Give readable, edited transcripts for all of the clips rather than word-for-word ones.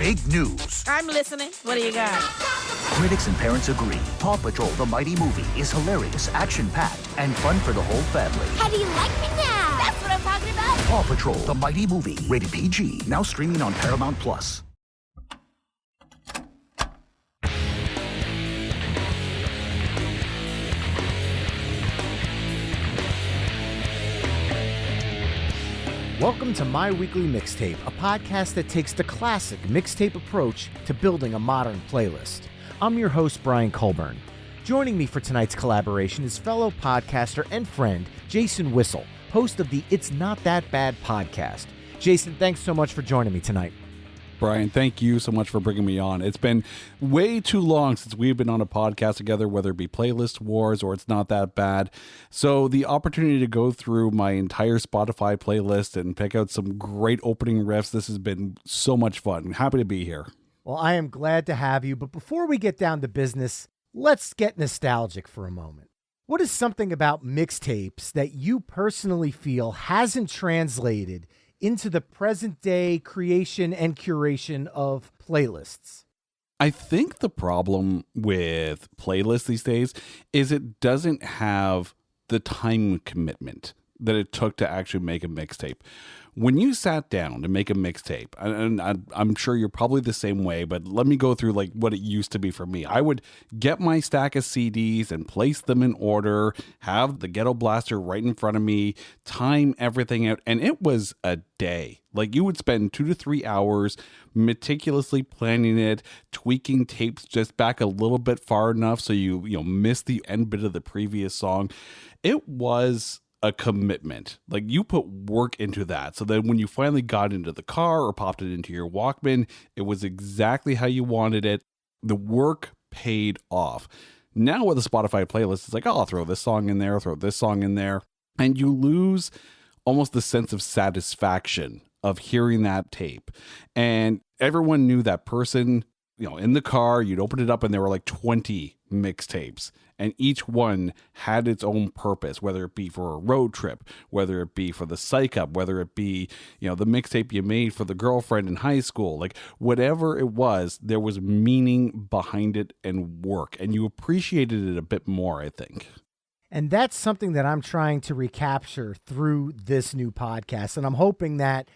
big news. I'm listening. What do you got? Critics and parents agree. Paw Patrol, the mighty movie, is hilarious, action-packed, and fun for the whole family. How do you like me now? That's what I'm talking about. Paw Patrol, the mighty movie, rated PG, now streaming on Paramount+. Welcome to My Weekly Mixtape, a podcast that takes the classic mixtape approach to building a modern playlist. I'm your host, Brian Colburn. Joining me for tonight's collaboration is fellow podcaster and friend, Jason Whissell, host of the It's Not That Bad podcast. Jason, thanks so much for joining me tonight. Brian, thank you so much for bringing me on. It's been way too long since we've been on a podcast together, whether it be Playlist Wars or It's Not That Bad. So the opportunity to go through my entire Spotify playlist and pick out some great opening riffs, this has been so much fun. Happy to be here. Well, I am glad to have you, but before we get down to business, let's get nostalgic for a moment. What is something about mixtapes that you personally feel hasn't translated into the present day creation and curation of playlists? I think the problem with playlists these days is it doesn't have the time commitment that it took to actually make a mixtape. When you sat down to make a mixtape, and I'm sure you're probably the same way, but let me go through like what it used to be for me. I would get my stack of CDs and place them in order, have the ghetto blaster right in front of me, time everything out, and it was a day. Like you would spend 2 to 3 hours meticulously planning it, tweaking tapes just back a little bit far enough so you miss the end bit of the previous song. It was a commitment. Like you put work into that. So then when you finally got into the car or popped it into your Walkman, it was exactly how you wanted it. The work paid off. Now with a Spotify playlist, it's like, oh, I'll throw this song in there, throw this song in there. And you lose almost the sense of satisfaction of hearing that tape. And everyone knew that person, in the car, you'd open it up and there were like 20 mixtapes. And each one had its own purpose, whether it be for a road trip, whether it be for the psych up, whether it be, the mixtape you made for the girlfriend in high school, like whatever it was, there was meaning behind it and work. And you appreciated it a bit more, I think. And that's something that I'm trying to recapture through this new podcast. And I'm hoping that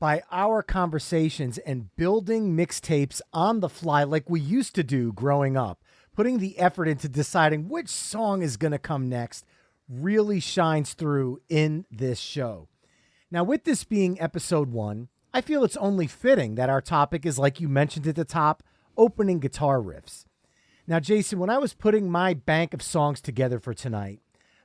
by our conversations and building mixtapes on the fly like we used to do growing up, putting the effort into deciding which song is going to come next really shines through in this show. Now, with this being episode 1, I feel it's only fitting that our topic is, like you mentioned at the top, opening guitar riffs. Now, Jason, when I was putting my bank of songs together for tonight,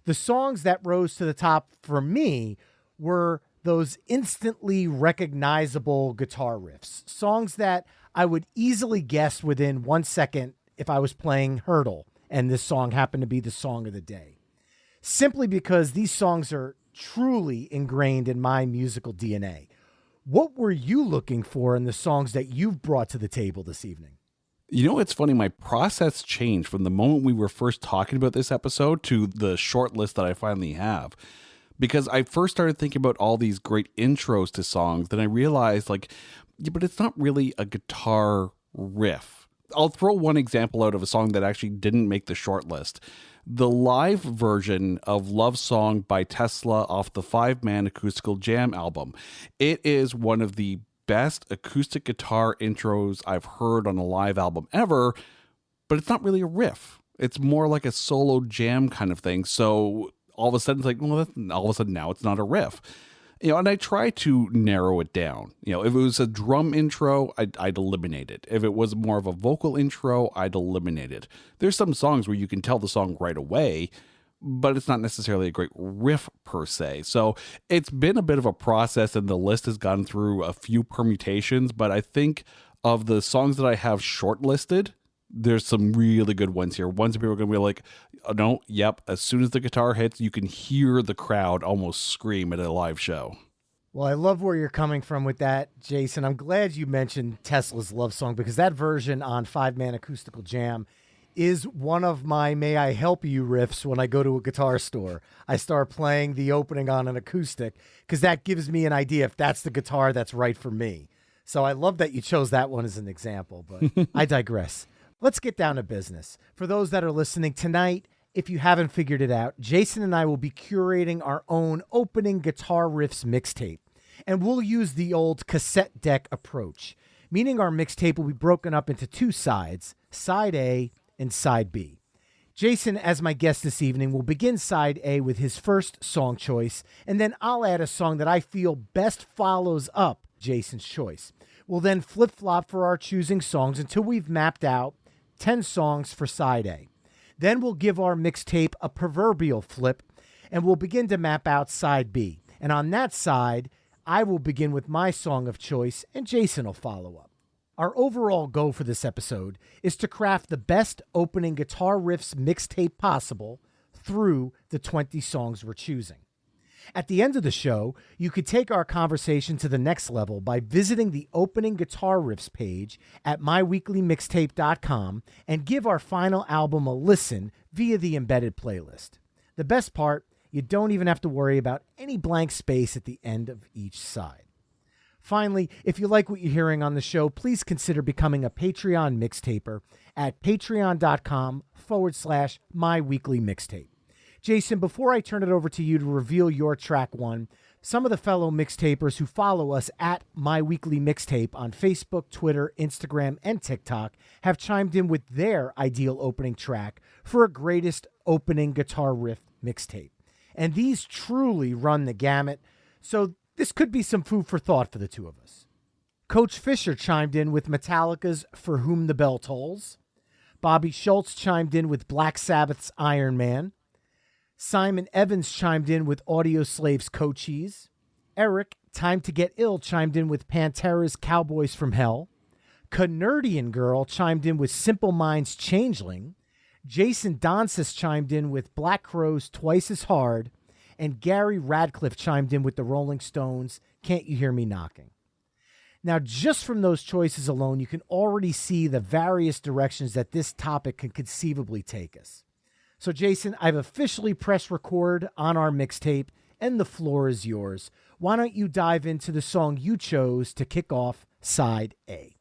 the songs that rose to the top for me were those instantly recognizable guitar riffs, songs that I would easily guess within 1 second if I was playing Hurdle and this song happened to be the song of the day. Simply because these songs are truly ingrained in my musical DNA. What were you looking for in the songs that you've brought to the table this evening? It's funny. My process changed from the moment we were first talking about this episode to the short list that I finally have. Because I first started thinking about all these great intros to songs, then I realized but it's not really a guitar riff. I'll throw one example out of a song that actually didn't make the short list. The live version of Love Song by Tesla off the 5-Man Acoustical Jam album. It is one of the best acoustic guitar intros I've heard on a live album ever, but it's not really a riff. It's more like a solo jam kind of thing. So all of a sudden it's like, well, all of a sudden now it's not a riff. And I try to narrow it down. If it was a drum intro, I'd eliminate it. If it was more of a vocal intro, I'd eliminate it. There's some songs where you can tell the song right away, but it's not necessarily a great riff per se. So it's been a bit of a process, and the list has gone through a few permutations, but I think of the songs that I have shortlisted, there's some really good ones here. Ones that people are going to be like, oh, no, yep. As soon as the guitar hits, you can hear the crowd almost scream at a live show. Well, I love where you're coming from with that, Jason. I'm glad you mentioned Tesla's Love Song, because that version on 5-Man Acoustical Jam is one of my May I Help You riffs when I go to a guitar store. I start playing the opening on an acoustic because that gives me an idea if that's the guitar that's right for me. So I love that you chose that one as an example, but I digress. Let's get down to business. For those that are listening tonight, if you haven't figured it out, Jason and I will be curating our own opening Guitar Riffs mixtape. And we'll use the old cassette deck approach, meaning our mixtape will be broken up into two sides, side A and side B. Jason, as my guest this evening, will begin side A with his first song choice, and then I'll add a song that I feel best follows up Jason's choice. We'll then flip-flop for our choosing songs until we've mapped out 10 songs for side A. Then we'll give our mixtape a proverbial flip, and we'll begin to map out side B. And on that side, I will begin with my song of choice, and Jason will follow up. Our overall goal for this episode is to craft the best opening Guitar Riffs mixtape possible through the 20 songs we're choosing. At the end of the show, you could take our conversation to the next level by visiting the opening Guitar Riffs page at myweeklymixtape.com and give our final album a listen via the embedded playlist. The best part, you don't even have to worry about any blank space at the end of each side. Finally, if you like what you're hearing on the show, please consider becoming a Patreon mixtaper at patreon.com/myweeklymixtape. Jason, before I turn it over to you to reveal your track one, some of the fellow mixtapers who follow us at My Weekly Mixtape on Facebook, Twitter, Instagram, and TikTok have chimed in with their ideal opening track for a greatest opening guitar riff mixtape. And these truly run the gamut, so this could be some food for thought for the two of us. Coach Fisher chimed in with Metallica's For Whom the Bell Tolls. Bobby Schultz chimed in with Black Sabbath's Iron Man. Simon Evans chimed in with Audioslave's Cochise. Eric, Time to Get Ill, chimed in with Pantera's Cowboys from Hell. Canardian Girl chimed in with Simple Minds' Changeling. Jason Donsis chimed in with Black Crowes' Twice as Hard. And Gary Radcliffe chimed in with the Rolling Stones' Can't You Hear Me Knocking. Now, just from those choices alone, you can already see the various directions that this topic can conceivably take us. So, Jason, I've officially pressed record on our mixtape, and the floor is yours. Why don't you dive into the song you chose to kick off side A?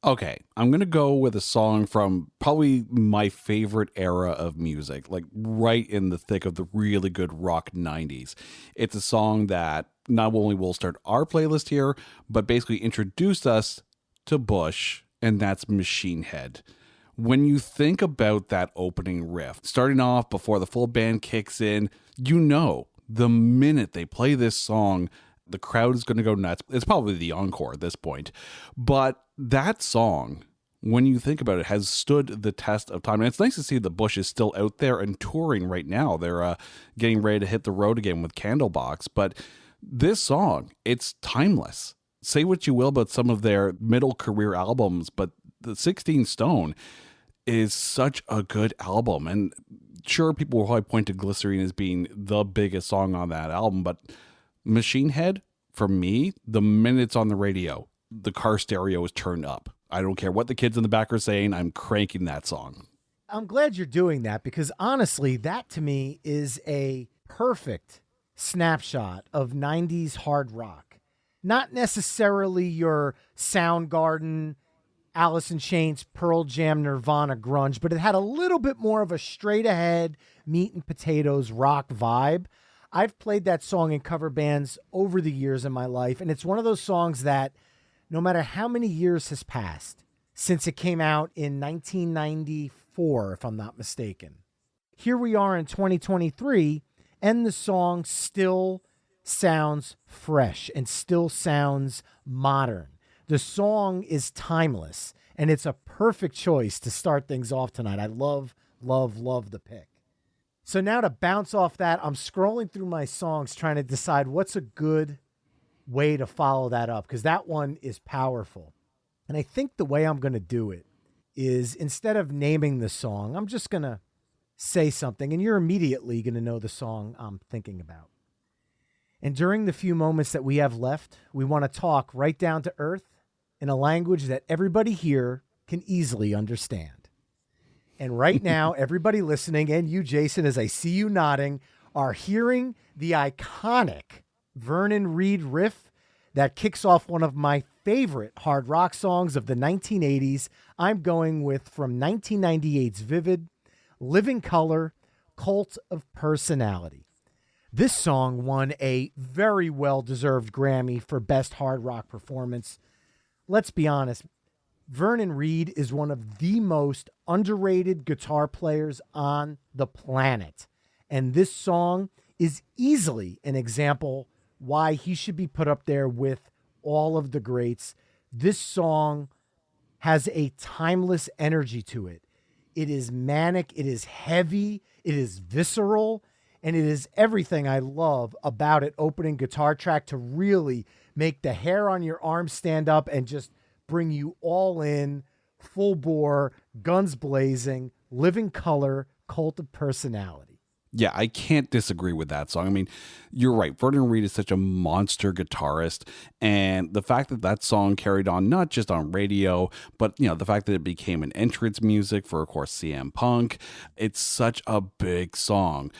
Okay, I'm going to go with a song from probably my favorite era of music, like right in the thick of the really good rock 90s. It's a song that not only will start our playlist here, but basically introduced us to Bush, and that's Machine Head. When you think about that opening riff, starting off before the full band kicks in, you know the minute they play this song, the crowd is going to go nuts. It's probably the encore at this point. But that song, when you think about it, has stood the test of time. And it's nice to see the Bush is still out there and touring right now. They're getting ready to hit the road again with Candlebox. But this song, it's timeless. Say what you will about some of their middle career albums, but the 16 Stone is such a good album. And sure, people will probably point to Glycerine as being the biggest song on that album, but Machine Head, for me, the minute it's on the radio, the car stereo is turned up. I don't care what the kids in the back are saying, I'm cranking that song. I'm glad you're doing that because honestly, that to me is a perfect snapshot of 90s hard rock. Not necessarily your Soundgarden, Alice in Chains, Pearl Jam, Nirvana, grunge, but it had a little bit more of a straight ahead meat and potatoes rock vibe. I've played that song in cover bands over the years in my life, and it's one of those songs that no matter how many years has passed since it came out in 1994, if I'm not mistaken, here we are in 2023, and the song still sounds fresh and still sounds modern. The song is timeless, and it's a perfect choice to start things off tonight. I love the pick. So now to bounce off that, I'm scrolling through my songs trying to decide what's a good way to follow that up, because that one is powerful. And I think the way I'm going to do it is instead of naming the song, I'm just going to say something, and you're immediately going to know the song I'm thinking about. And during the few moments that we have left, we want to talk right down to earth in a language that everybody here can easily understand. And right now, everybody listening, and you, Jason, as I see you nodding, are hearing the iconic Vernon Reid riff that kicks off one of my favorite hard rock songs of the 1980s. I'm going with from 1998's Vivid, Living Color, Cult of Personality. This song won a very well-deserved Grammy for Best Hard Rock Performance. Let's be honest, Vernon Reid is one of the most underrated guitar players on the planet. And this song is easily an example why he should be put up there with all of the greats. This song has a timeless energy to it. It is manic, it is heavy, it is visceral, and it is everything I love about it opening guitar track to really make the hair on your arm stand up and just bring you all in, full bore, guns blazing, Living Color, Cult of Personality. Yeah, I can't disagree with that song. I mean, you're right. Vernon Reid is such a monster guitarist. And the fact that that song carried on, not just on radio, but, the fact that it became an entrance music for, of course, CM Punk, it's such a big song.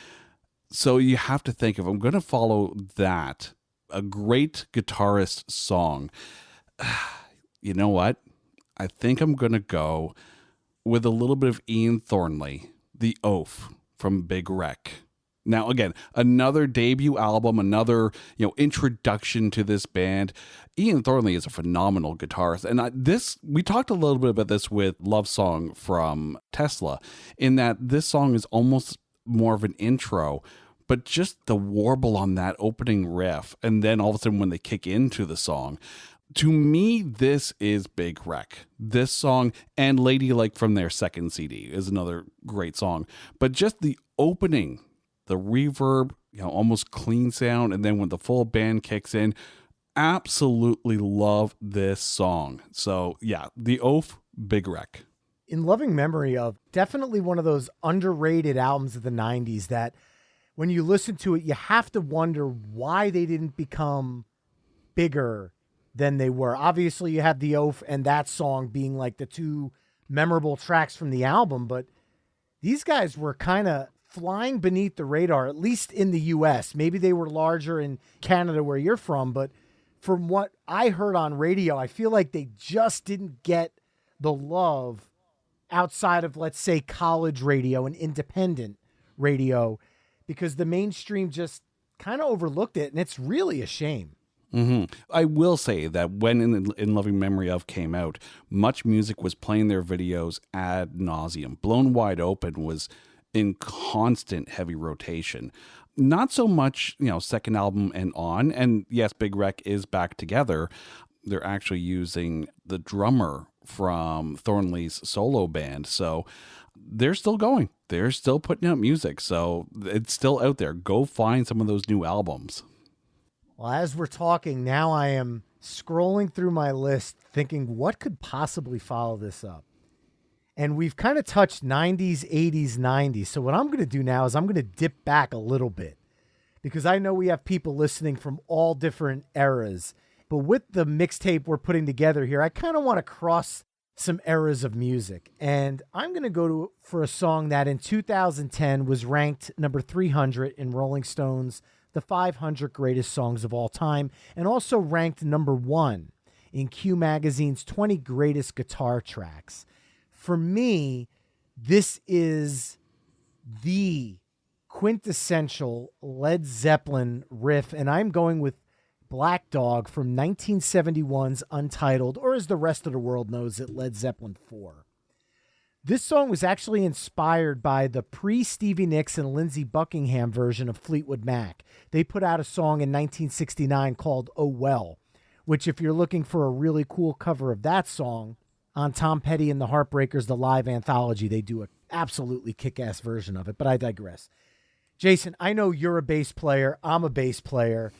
So you have to think, if I'm going to follow that, a great guitarist song, you know what? I think I'm going to go with a little bit of Ian Thornley, The Oaf from Big Wreck. Now, again, another debut album, another, introduction to this band. Ian Thornley is a phenomenal guitarist. And we talked a little bit about this with Love Song from Tesla, in that this song is almost more of an intro, but just the warble on that opening riff, and then all of a sudden when they kick into the song, to me, this is Big Wreck. This song and Ladylike from their second CD is another great song. But just the opening, the reverb, almost clean sound, and then when the full band kicks in, absolutely love this song. So yeah, The Oaf, Big Wreck. In loving memory of, definitely one of those underrated albums of the 90s that when you listen to it, you have to wonder why they didn't become bigger than they were. Obviously, you had The Oaf and that song being like the two memorable tracks from the album, but these guys were kind of flying beneath the radar, at least in the US. Maybe they were larger in Canada where you're from, but from what I heard on radio, I feel like they just didn't get the love outside of, let's say, college radio and independent radio, because the mainstream just kind of overlooked it, and it's really a shame. Mm-hmm. I will say that when in Loving Memory of came out, Much Music was playing their videos ad nauseum. Blown Wide Open was in constant heavy rotation. Not so much, second album and on. And yes, Big Wreck is back together. They're actually using the drummer from Thornley's solo band. So they're still going. They're still putting out music. So it's still out there. Go find some of those new albums. Well, as we're talking, now I am scrolling through my list thinking what could possibly follow this up. And we've kind of touched 90s, 80s, 90s. So what I'm going to do now is I'm going to dip back a little bit, because I know we have people listening from all different eras. But with the mixtape we're putting together here, I kind of want to cross some eras of music. And I'm going to go for a song that in 2010 was ranked number 300 in Rolling Stone's The 500 Greatest Songs of All Time, and also ranked number 1 in Q Magazine's 20 Greatest Guitar Tracks. For me, this is the quintessential Led Zeppelin riff, and I'm going with Black Dog from 1971's Untitled, or as the rest of the world knows it, Led Zeppelin 4. This song was actually inspired by the pre-Stevie Nicks and Lindsey Buckingham version of Fleetwood Mac. They put out a song in 1969 called Oh Well, which, if you're looking for a really cool cover of that song, on Tom Petty and the Heartbreakers, the live anthology, they do an absolutely kick-ass version of it, but I digress. Jason, I know you're a bass player, I'm a bass player,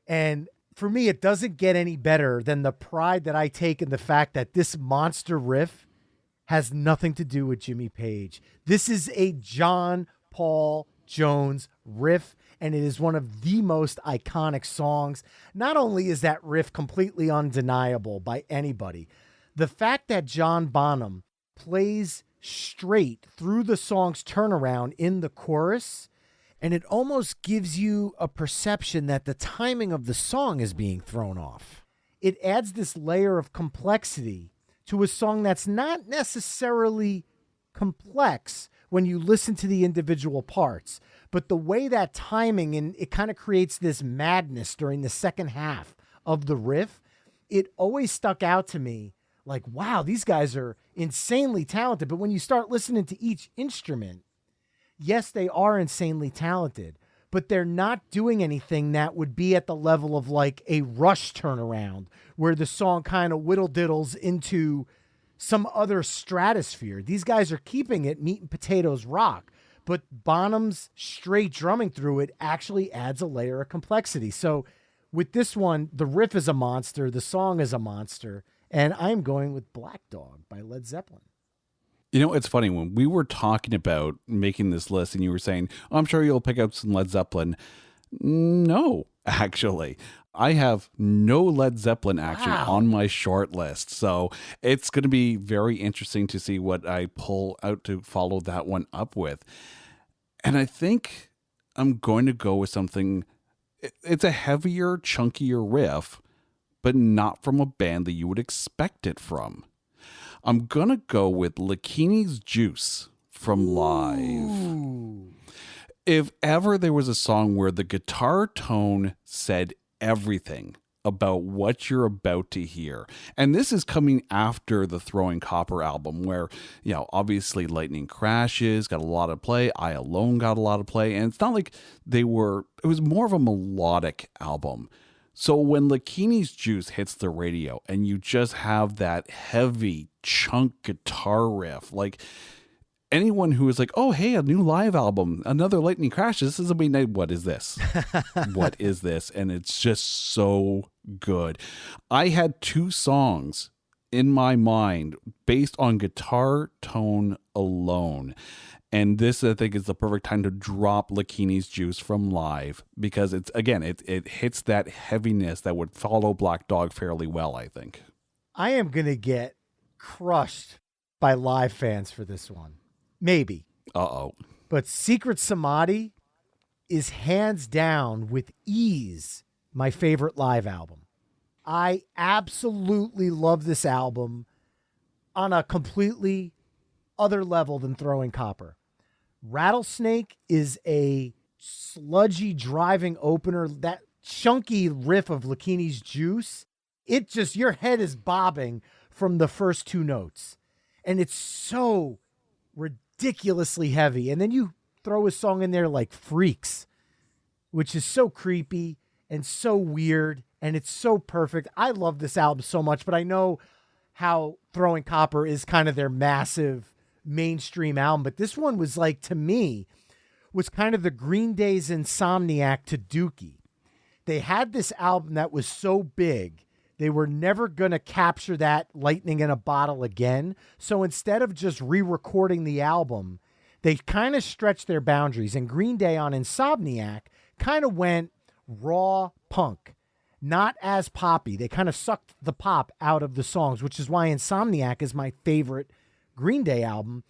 and for me, it doesn't get any better than the pride that I take in the fact that this monster riff has nothing to do with Jimmy Page. This is a John Paul Jones riff, and it is one of the most iconic songs. Not only is that riff completely undeniable by anybody, the fact that John Bonham plays straight through the song's turnaround in the chorus, and it almost gives you a perception that the timing of the song is being thrown off. it adds this layer of complexity to a song that's not necessarily complex when you listen to the individual parts. But the way that timing, and it kind of creates this madness during the second half of the riff, it always stuck out to me like, wow, these guys are insanely talented. But when you start listening to each instrument, yes, they are insanely talented, but they're not doing anything that would be at the level of like a Rush turnaround where the song kind of whittle diddles into some other stratosphere. These guys are keeping it meat and potatoes rock, but Bonham's straight drumming through it actually adds a layer of complexity. So with this one, the riff is a monster, the song is a monster, and I'm going with Black Dog by Led Zeppelin. You know, it's funny, when we were talking about making this list and you were saying, I'm sure you'll pick up some Led Zeppelin. No, actually. I have no Led Zeppelin actually on my short list. So it's going to be very interesting to see what I pull out to follow that one up with. And I think I'm going to go with something. It's a heavier, chunkier riff, but not from a band that you would expect it from. I'm going to go with Lakini's Juice from Live. If ever there was a song where the guitar tone said everything about what you're about to hear, and this is coming after the Throwing Copper album where, you know, obviously Lightning Crashes got a lot of play, I Alone got a lot of play, and it's not like it was more of a melodic album. So when Lakini's Juice hits the radio and you just have that heavy chunk guitar riff, like anyone who is like, oh, hey, a new Live album, another Lightning Crash, this is a big night. What is this? What is this? And it's just so good. I had two songs in my mind based on guitar tone alone. And this, I think, is the perfect time to drop Lakini's Juice from Live because it's, again, it hits that heaviness that would follow Black Dog fairly well, I think. I am going to get crushed by Live fans for this one. Maybe. Uh-oh. But Secret Samadhi is hands down with ease my favorite Live album. I absolutely love this album on a completely other level than Throwing Copper. Rattlesnake is a sludgy driving opener. That chunky riff of Lakini's Juice, it just, your head is bobbing from the first two notes. And it's so ridiculously heavy. And then you throw a song in there like Freaks, which is so creepy and so weird. And it's so perfect. I love this album so much, but I know how Throwing Copper is kind of their massive mainstream album, but this one was like, to me, was kind of the Green Day's Insomniac to Dookie. They had this album that was so big, they were never going to capture that lightning in a bottle again. So instead of just re-recording the album, they kind of stretched their boundaries. And Green Day on Insomniac kind of went raw punk, not as poppy. They kind of sucked the pop out of the songs, which is why Insomniac is my favorite Green Day album.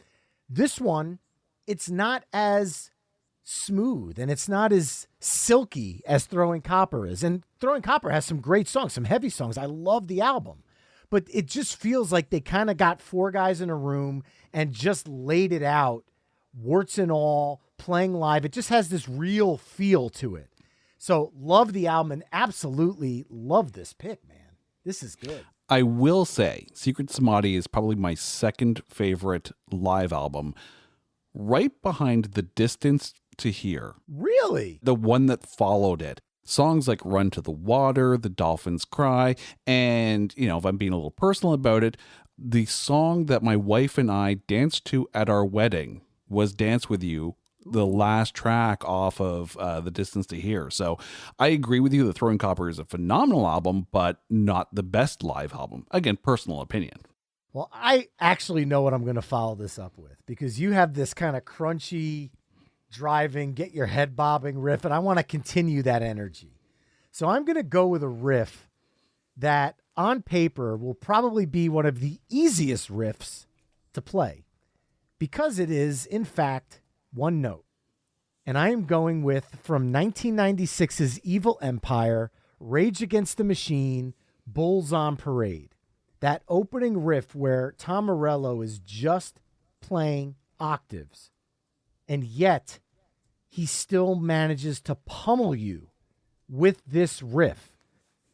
This one, it's not as smooth and it's not as silky as Throwing Copper is. And Throwing Copper has some great songs, some heavy songs. I love the album, but it just feels like they kind of got four guys in a room and just laid it out, warts and all, playing live. It just has this real feel to it. So love the album and absolutely love this pick, man. This is good. I will say Secret Samadhi is probably my second favorite Live album, right behind The Distance to Here. Really? The one that followed it. Songs like Run to the Water, The Dolphins Cry, and, you know, if I'm being a little personal about it, the song that my wife and I danced to at our wedding was Dance With You, the last track off of The Distance to Here. So I agree with you that Throwing Copper is a phenomenal album, but not the best Live album. Again, personal opinion. Well, I actually know what I'm going to follow this up with, because you have this kind of crunchy, driving, get your head bobbing riff, and I want to continue that energy. So I'm going to go with a riff that on paper will probably be one of the easiest riffs to play, because it is, in fact, one note. And I am going with, from 1996's Evil Empire, Rage Against the Machine, Bulls on Parade. That opening riff where Tom Morello is just playing octaves, and yet he still manages to pummel you with this riff.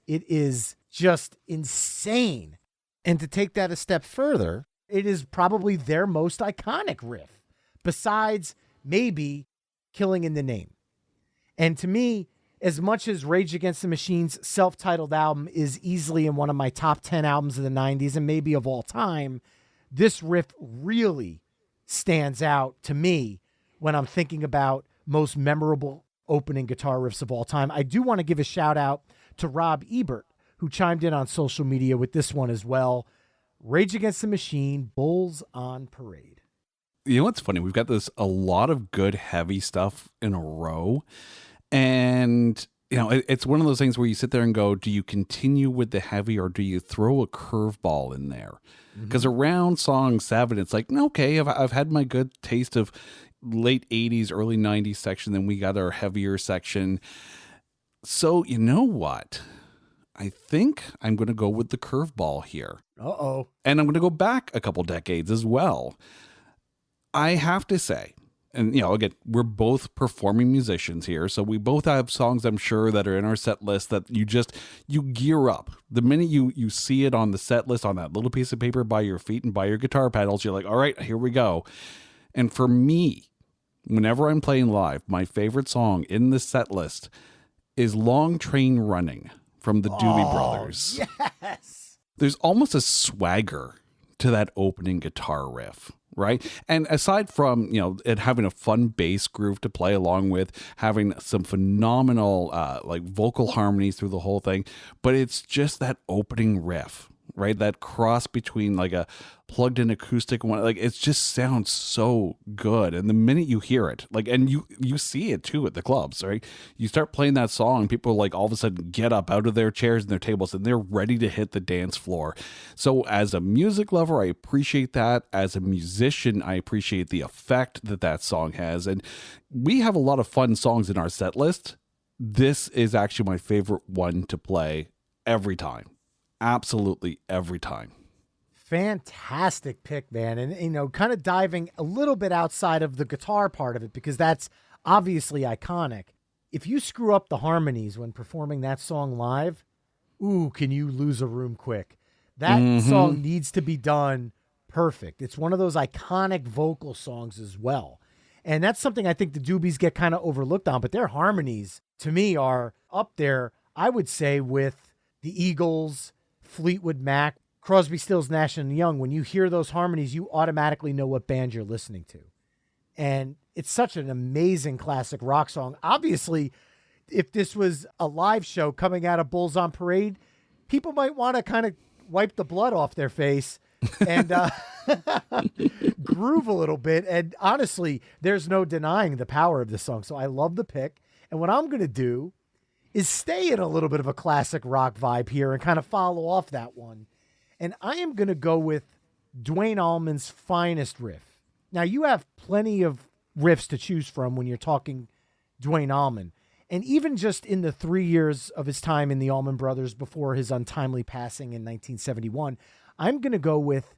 It is just insane. And to take that a step further, it is probably their most iconic riff, besides maybe Killing in the Name. And to me, as much as Rage Against the Machine's self-titled album is easily in one of my top 10 albums of the 90s and maybe of all time, this riff really stands out to me when I'm thinking about most memorable opening guitar riffs of all time. I do want to give a shout out to Rob Ebert, who chimed in on social media with this one as well. Rage Against the Machine, Bulls on Parade. You know what's funny? We've got a lot of good heavy stuff in a row. And, you know, it's one of those things where you sit there and go, do you continue with the heavy or do you throw a curveball in there? Because around song 7, it's like, okay, I've had my good taste of late 80s, early 90s section. Then we got our heavier section. So you know what? I think I'm going to go with the curveball here. Uh-oh. And I'm going to go back a couple decades as well. I have to say, and, you know, again, we're both performing musicians here, so we both have songs, I'm sure, that are in our set list that you gear up. The minute you see it on the set list, on that little piece of paper by your feet and by your guitar pedals, you're like, all right, here we go. And for me, whenever I'm playing live, my favorite song in the set list is Long Train Running from the Doobie Brothers. Yes! There's almost a swagger to that opening guitar riff. Right. And aside from, you know, it having a fun bass groove to play along with, having some phenomenal like vocal harmonies through the whole thing, but it's just that opening riff, right? That cross between like a plugged in acoustic one, like it just sounds so good. And the minute you hear it, like, and you see it too at the clubs, right? You start playing that song, people like all of a sudden get up out of their chairs and their tables and they're ready to hit the dance floor. So as a music lover, I appreciate that. As a musician, I appreciate the effect that song has. And we have a lot of fun songs in our set list. This is actually my favorite one to play every time. Absolutely every time. Fantastic pick, man. And, you know, kind of diving a little bit outside of the guitar part of it, because that's obviously iconic. If you screw up the harmonies when performing that song live, ooh, can you lose a room quick? That song needs to be done perfect. It's one of those iconic vocal songs as well. And that's something I think the Doobies get kind of overlooked on, but their harmonies, to me, are up there, I would say, with the Eagles, Fleetwood Mac, Crosby, Stills, Nash & Young. When you hear those harmonies, you automatically know what band you're listening to. And it's such an amazing classic rock song. Obviously, if this was a live show coming out of Bulls on Parade, people might want to kind of wipe the blood off their face and groove a little bit. And honestly, there's no denying the power of this song. So I love the pick. And what I'm going to do is stay in a little bit of a classic rock vibe here and kind of follow off that one. And I am going to go with Duane Allman's finest riff. Now, you have plenty of riffs to choose from when you're talking Duane Allman. And even just in the 3 years of his time in the Allman Brothers before his untimely passing in 1971, I'm going to go with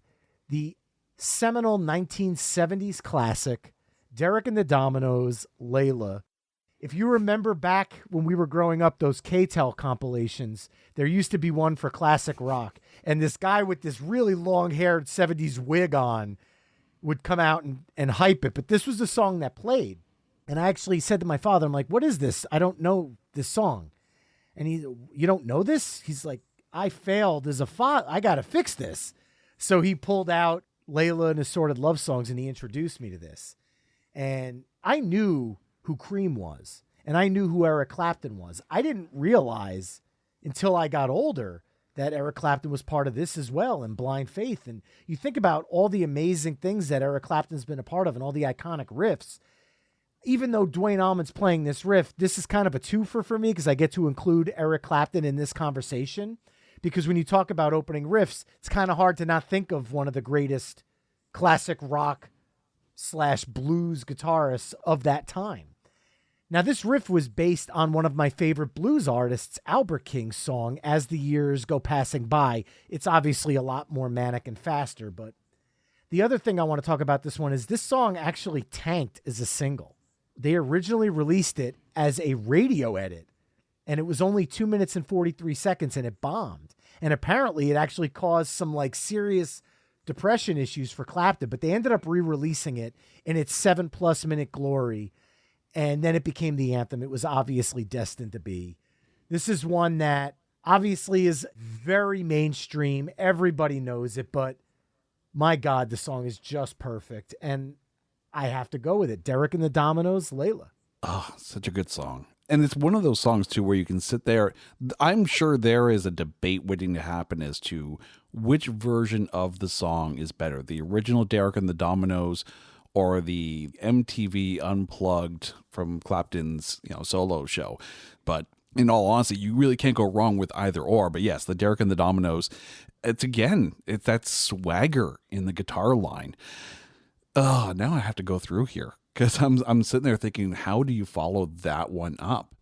the seminal 1970s classic, Derek and the Dominoes, Layla. If you remember back when we were growing up, those K-Tel compilations, there used to be one for classic rock. And this guy with this really long-haired 70s wig on would come out and hype it. But this was the song that played. And I actually said to my father, I'm like, what is this? I don't know this song. And you don't know this? He's like, I failed as a father. I got to fix this. So he pulled out Layla and Assorted Love Songs and he introduced me to this. And I knew who Cream was, and I knew who Eric Clapton was. I didn't realize until I got older that Eric Clapton was part of this as well, and Blind Faith. And you think about all the amazing things that Eric Clapton's been a part of and all the iconic riffs. Even though Duane Allman's playing this riff, this is kind of a twofer for me because I get to include Eric Clapton in this conversation. Because when you talk about opening riffs, it's kind of hard to not think of one of the greatest classic rock / blues guitarists of that time. Now, this riff was based on one of my favorite blues artists, Albert King's song, As the Years Go Passing By. It's obviously a lot more manic and faster, but the other thing I want to talk about this one is this song actually tanked as a single. They originally released it as a radio edit, and it was only 2 minutes and 43 seconds, and it bombed. And apparently it actually caused some like serious depression issues for Clapton, but they ended up re-releasing it in its 7+ minute glory. And then it became the anthem it was obviously destined to be. This is one that obviously is very mainstream. Everybody knows it, but my God, the song is just perfect. And I have to go with it. Derek and the Dominoes, Layla. Oh, such a good song. And it's one of those songs, too, where you can sit there. I'm sure there is a debate waiting to happen as to which version of the song is better, the original Derek and the Dominoes or the MTV Unplugged from Clapton's, solo show. But in all honesty, you really can't go wrong with either or. But yes, the Derek and the Dominoes, it's that swagger in the guitar line. Oh, now I have to go through here because I'm sitting there thinking, how do you follow that one up?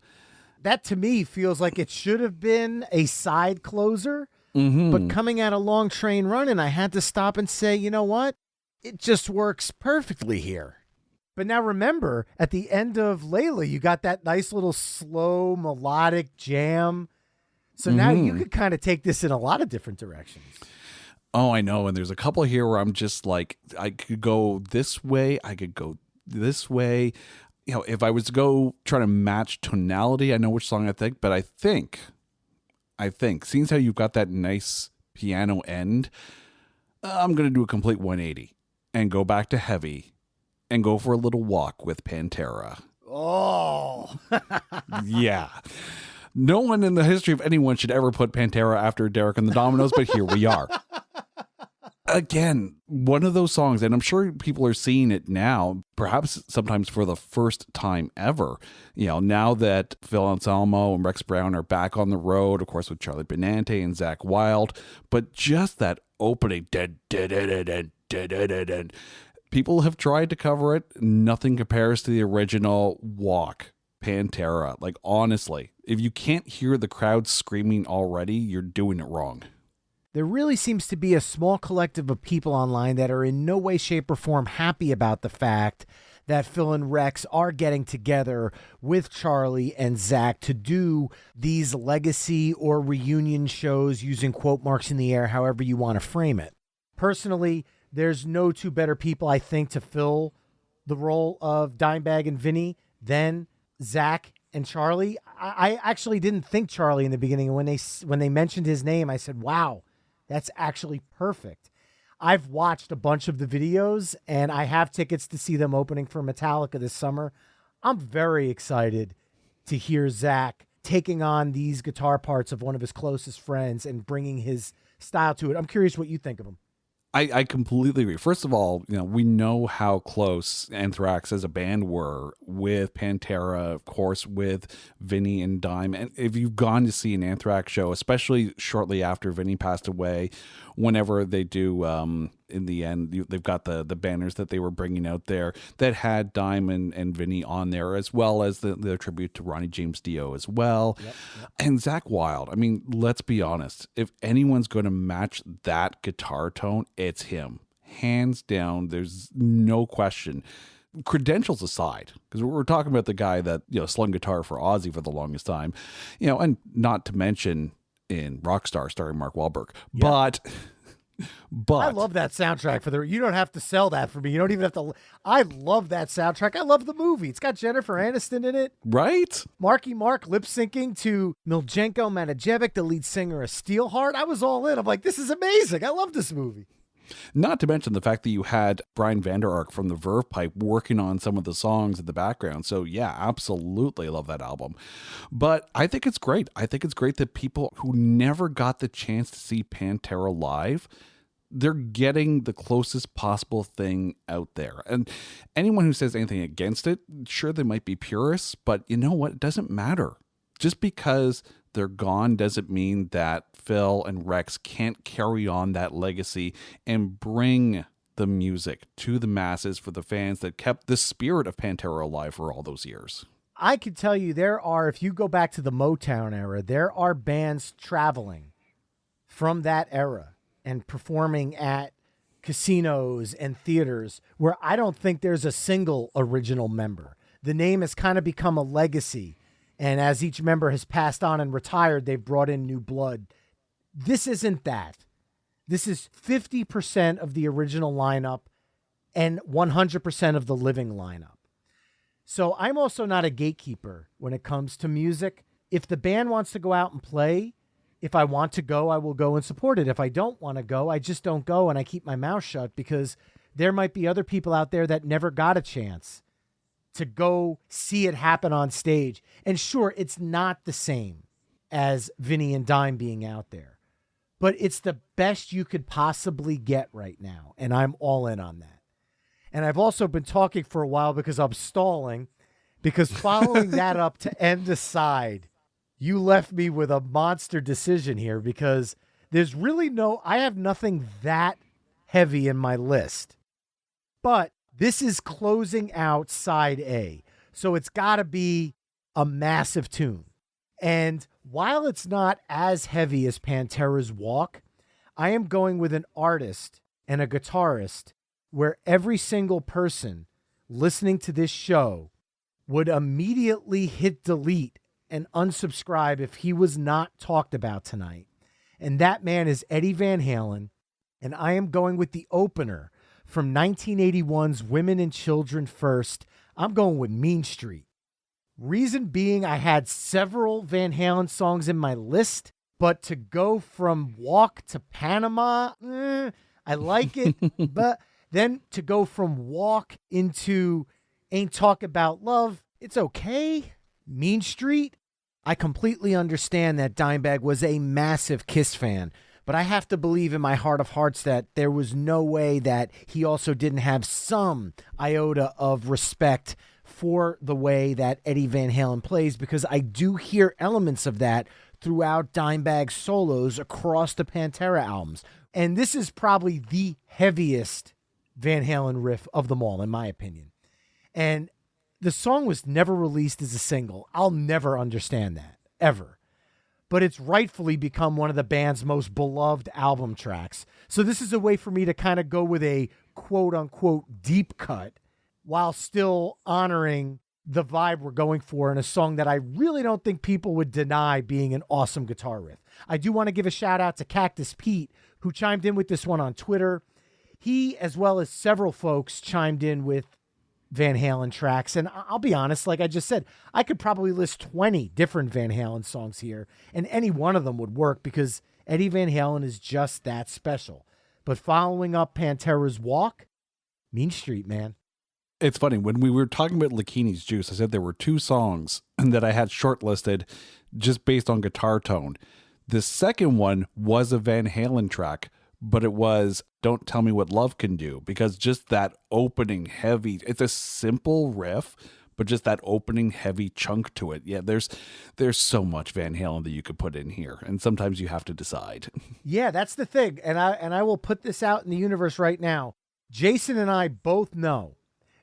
That to me feels like it should have been a side closer, but coming at a Long Train Running, I had to stop and say, you know what? It just works perfectly here. But now remember, at the end of Layla, you got that nice little slow melodic jam. So now you could kind of take this in a lot of different directions. Oh, I know. And there's a couple here where I'm just like, I could go this way. I could go this way. If I was to go try to match tonality, I know which song I think, but I think, seeing as how you've got that nice piano end, I'm going to do a complete 180 and go back to heavy and go for a little walk with Pantera. Oh, yeah. No one in the history of anyone should ever put Pantera after Derek and the Dominoes, but here we are. Again, one of those songs, and I'm sure people are seeing it now, perhaps sometimes for the first time ever. Now that Phil Anselmo and Rex Brown are back on the road, of course, with Charlie Benante and Zach Wilde, but just that opening, people have tried to cover it. Nothing compares to the original Walk, Pantera. Like, honestly, if you can't hear the crowd screaming already, you're doing it wrong. There really seems to be a small collective of people online that are in no way, shape, or form happy about the fact that Phil and Rex are getting together with Charlie and Zach to do these legacy or reunion shows using quote marks in the air, however you want to frame it. Personally, there's no two better people, I think, to fill the role of Dimebag and Vinny than Zach and Charlie. I actually didn't think Charlie in the beginning. When they mentioned his name, I said, wow, that's actually perfect. I've watched a bunch of the videos, and I have tickets to see them opening for Metallica this summer. I'm very excited to hear Zach taking on these guitar parts of one of his closest friends and bringing his style to it. I'm curious what you think of him. I completely agree. First of all, we know how close Anthrax as a band were with Pantera, of course, with Vinny and Dime. And if you've gone to see an Anthrax show, especially shortly after Vinny passed away, whenever they do, in the end, they've got the banners that they were bringing out there that had Dime and Vinny on there, as well as the tribute to Ronnie James Dio as well. Yep. And Zach Wilde. I mean, let's be honest. If anyone's going to match that guitar tone, it's him. Hands down, there's no question. Credentials aside, because we're talking about the guy that slung guitar for Ozzy for the longest time, and not to mention in Rockstar starring Mark Wahlberg. Yep. But I love that soundtrack you don't have to sell that for me. You don't even have to. I love that soundtrack. I love the movie. It's got Jennifer Aniston in it. Right? Marky Mark lip syncing to Miljenko Manajevic, the lead singer of Steelheart. I was all in. I'm like, this is amazing. I love this movie. Not to mention the fact that you had Brian Vander Ark from the Verve Pipe working on some of the songs in the background. So yeah, absolutely love that album. But I think it's great. I think it's great that people who never got the chance to see Pantera live, they're getting the closest possible thing out there. And anyone who says anything against it, sure, they might be purists, but you know what? It doesn't matter. Just because they're gone doesn't mean that Phil and Rex can't carry on that legacy and bring the music to the masses for the fans that kept the spirit of Pantera alive for all those years. I could tell you if you go back to the Motown era, there are bands traveling from that era and performing at casinos and theaters where I don't think there's a single original member. The name has kind of become a legacy. And as each member has passed on and retired, they've brought in new blood. This isn't that. This is 50% of the original lineup and 100% of the living lineup. So I'm also not a gatekeeper when it comes to music. If the band wants to go out and play, if I want to go, I will go and support it. If I don't want to go, I just don't go and I keep my mouth shut because there might be other people out there that never got a chance to go see it happen on stage. And sure, it's not the same as Vinny and Dime being out there, but it's the best you could possibly get right now. And I'm all in on that. And I've also been talking for a while because I'm stalling, because following that up to End Aside, you left me with a monster decision here because there's really I have nothing that heavy in my list, but this is closing out side A. So it's got to be a massive tune. And while it's not as heavy as Pantera's Walk, I am going with an artist and a guitarist where every single person listening to this show would immediately hit delete and unsubscribe if he was not talked about tonight. And that man is Eddie Van Halen. And I am going with the opener from 1981's Women and Children First. I'm going with Mean Street. Reason being, I had several Van Halen songs in my list, but to go from Walk to Panama, I like it. But then to go from Walk into Ain't Talk About Love, it's okay. Mean Street, I completely understand that Dimebag was a massive Kiss fan, but I have to believe in my heart of hearts that there was no way that he also didn't have some iota of respect for the way that Eddie Van Halen plays, because I do hear elements of that throughout Dimebag's solos across the Pantera albums. And this is probably the heaviest Van Halen riff of them all, in my opinion. And the song was never released as a single. I'll never understand that, ever. But it's rightfully become one of the band's most beloved album tracks. So this is a way for me to kind of go with a quote-unquote deep cut while still honoring the vibe we're going for in a song that I really don't think people would deny being an awesome guitar riff. I do want to give a shout out to Cactus Pete, who chimed in with this one on Twitter. He, as well as several folks, chimed in with Van Halen tracks. And I'll be honest, like I just said, I could probably list 20 different Van Halen songs here, and any one of them would work because Eddie Van Halen is just that special. But following up Pantera's Walk, Mean Street, man. It's funny, when we were talking about Lakini's Juice, I said there were two songs that I had shortlisted just based on guitar tone. The second one was a Van Halen track, but it was Don't Tell Me What Love Can Do, because just that opening heavy, it's a simple riff, but just that opening heavy chunk to it. Yeah, there's so much Van Halen that you could put in here, and sometimes you have to decide. Yeah, that's the thing. And I will put this out in the universe right now. Jason and I both know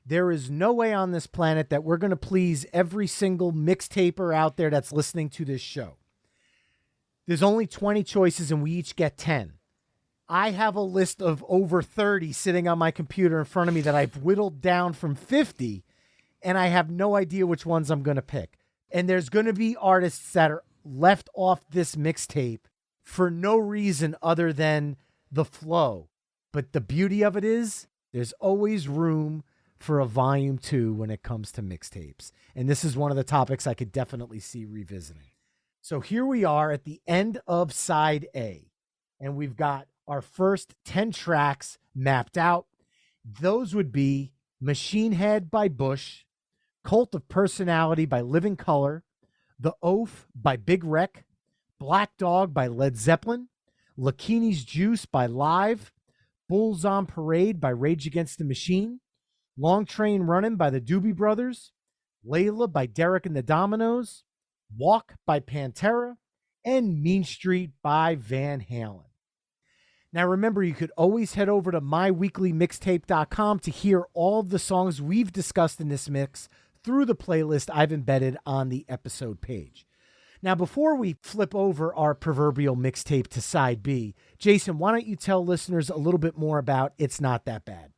there is no way on this planet that we're going to please every single mixtaper out there that's listening to this show. There's only 20 choices and we each get 10. I have a list of over 30 sitting on my computer in front of me that I've whittled down from 50, and I have no idea which ones I'm going to pick. And there's going to be artists that are left off this mixtape for no reason other than the flow. But the beauty of it is there's always room for a volume 2 when it comes to mixtapes. And this is one of the topics I could definitely see revisiting. So here we are at the end of side A, and we've got our first 10 tracks mapped out. Those would be Machine Head by Bush, Cult of Personality by Living Colour, The Oath by Big Wreck, Black Dog by Led Zeppelin, Lakini's Juice by Live, Bulls on Parade by Rage Against the Machine, Long Train Runnin' by the Doobie Brothers, Layla by Derek and the Dominoes, Walk by Pantera, and Mean Street by Van Halen. Now remember, you could always head over to myweeklymixtape.com to hear all of the songs we've discussed in this mix through the playlist I've embedded on the episode page. Now, before we flip over our proverbial mixtape to side B, Jason, why don't you tell listeners a little bit more about It's Not That Bad?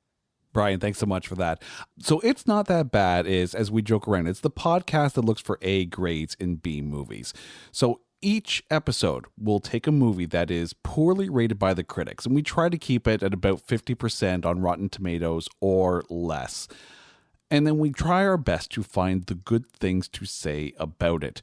Brian, thanks so much for that. So It's Not That Bad is, as we joke around, it's the podcast that looks for A grades in B movies. So each episode will take a movie that is poorly rated by the critics, and we try to keep it at about 50% on Rotten Tomatoes or less. And then we try our best to find the good things to say about it.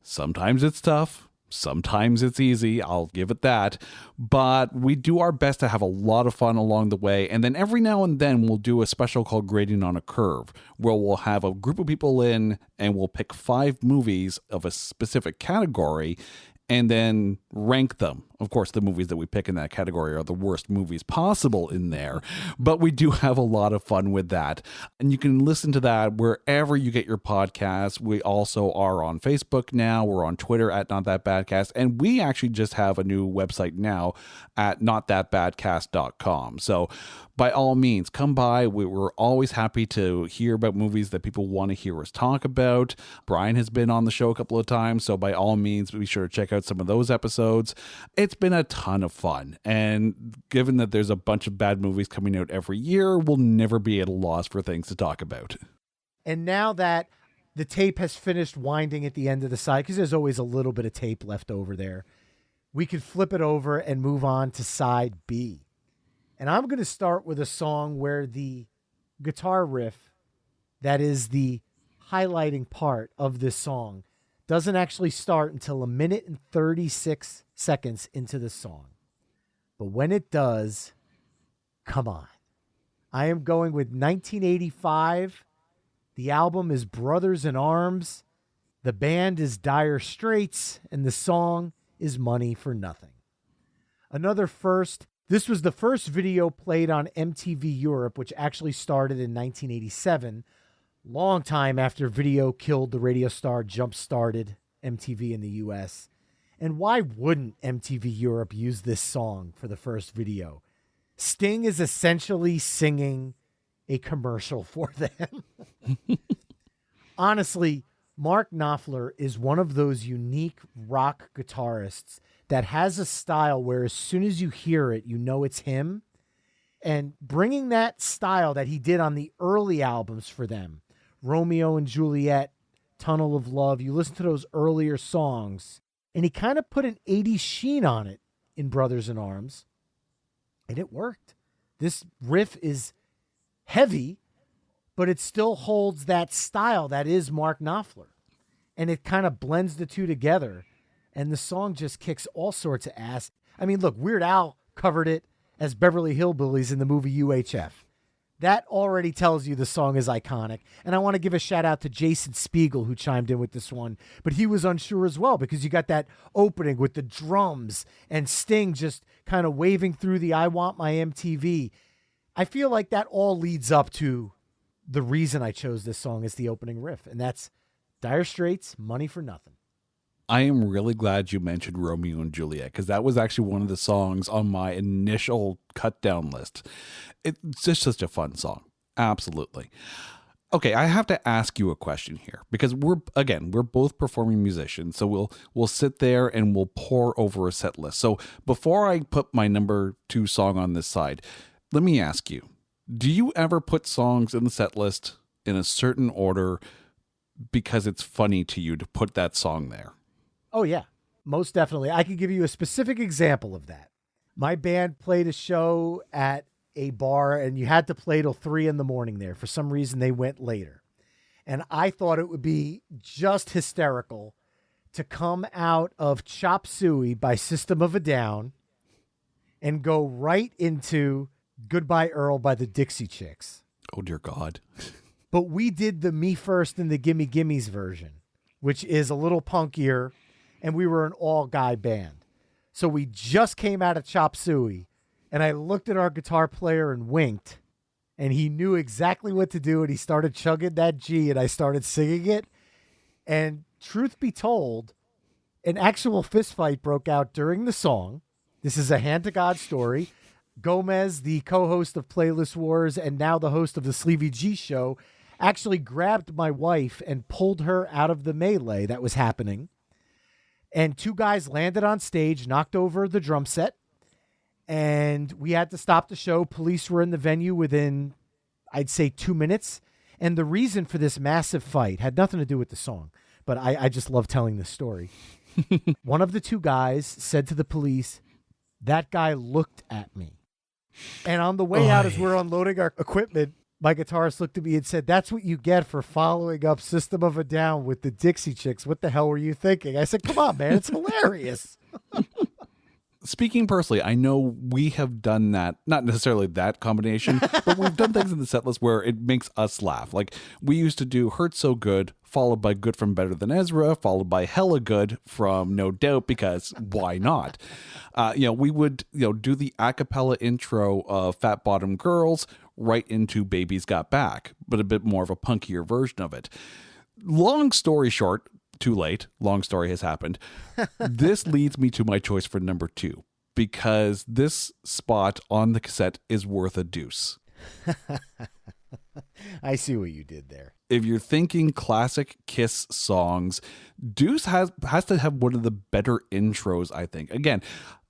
Sometimes it's tough. Sometimes it's easy, I'll give it that, but we do our best to have a lot of fun along the way. And then every now and then we'll do a special called Grading on a Curve, where we'll have a group of people in and we'll pick 5 movies of a specific category and then rank them. Of course, the movies that we pick in that category are the worst movies possible in there, but we do have a lot of fun with that. And you can listen to that wherever you get your podcasts. We also are on Facebook now. We're on Twitter at Not That Badcast. And we actually just have a new website now at notthatbadcast.com. So by all means, come by. We're always happy to hear about movies that people want to hear us talk about. Brian has been on the show a couple of times, so by all means, be sure to check out some of those episodes. It's been a ton of fun, and given that there's a bunch of bad movies coming out every year, we'll never be at a loss for things to talk about. And now that the tape has finished winding at the end of the side, because there's always a little bit of tape left over there, we could flip it over and move on to side B. And I'm going to start with a song where the guitar riff that is the highlighting part of this song doesn't actually start until 1 minute and 36 seconds into the song. But when it does, come on. I am going with 1985. The album is Brothers in Arms. The band is Dire Straits, and the song is Money for Nothing. Another first. This was the first video played on MTV Europe, which actually started in 1987, long time after video killed the radio star jump-started MTV in the US. And why wouldn't MTV Europe use this song for the first video? Sting is essentially singing a commercial for them. Honestly, Mark Knopfler is one of those unique rock guitarists that has a style where as soon as you hear it, you know it's him. And bringing that style that he did on the early albums for them, Romeo and Juliet, Tunnel of Love, you listen to those earlier songs, and he kind of put an 80s sheen on it in Brothers in Arms, and it worked. This riff is heavy, but it still holds that style that is Mark Knopfler. And it kind of blends the two together. And the song just kicks all sorts of ass. I mean, look, Weird Al covered it as Beverly Hillbillies in the movie UHF. That already tells you the song is iconic. And I want to give a shout out to Jason Spiegel, who chimed in with this one. But he was unsure as well, because you got that opening with the drums and Sting just kind of waving through the I Want My MTV. I feel like that all leads up to the reason I chose this song as the opening riff. And that's Dire Straits' Money for Nothing. I am really glad you mentioned Romeo and Juliet, because that was actually one of the songs on my initial cut down list. It's just such a fun song. Absolutely. Okay, I have to ask you a question here, because we're both performing musicians, so we'll sit there and we'll pour over a set list. So before I put my number 2 song on this side, let me ask you, do you ever put songs in the set list in a certain order because it's funny to you to put that song there? Oh, yeah, most definitely. I can give you a specific example of that. My band played a show at a bar, and you had to play till 3 a.m. there. For some reason, they went later. And I thought it would be just hysterical to come out of Chop Suey by System of a Down and go right into Goodbye Earl by the Dixie Chicks. Oh, dear God. But we did the Me First and the Gimme Gimmes version, which is a little punkier, and we were an all-guy band. So we just came out of Chop Suey, and I looked at our guitar player and winked, and he knew exactly what to do, and he started chugging that G, and I started singing it. And truth be told, an actual fist fight broke out during the song. This is a hand-to-God story. Gomez, the co-host of Playlist Wars and now the host of the Sleevy G Show, actually grabbed my wife and pulled her out of the melee that was happening. And 2 guys landed on stage, knocked over the drum set, and we had to stop the show. Police were in the venue within, I'd say, 2 minutes. And the reason for this massive fight had nothing to do with the song, but I just love telling this story. One of the 2 guys said to the police, "That guy looked at me." And on the way out, as we're unloading our equipment, my guitarist looked at me and said, "That's what you get for following up System of a Down with the Dixie Chicks. What the hell were you thinking?" I said, "Come on, man. It's hilarious." Speaking personally, I know we have done that, not necessarily that combination, but we've done things in the set list where it makes us laugh. Like we used to do Hurt So Good, followed by Good from Better Than Ezra, followed by Hella Good from No Doubt, because why not? We would, do the a cappella intro of Fat Bottom Girls right into Baby's Got Back, but a bit more of a punkier version of it. Long story short, too late. Long story has happened. This leads me to my choice for number 2, because this spot on the cassette is worth a deuce. I see what you did there. If you're thinking classic Kiss songs, Deuce has to have one of the better intros, I think. Again,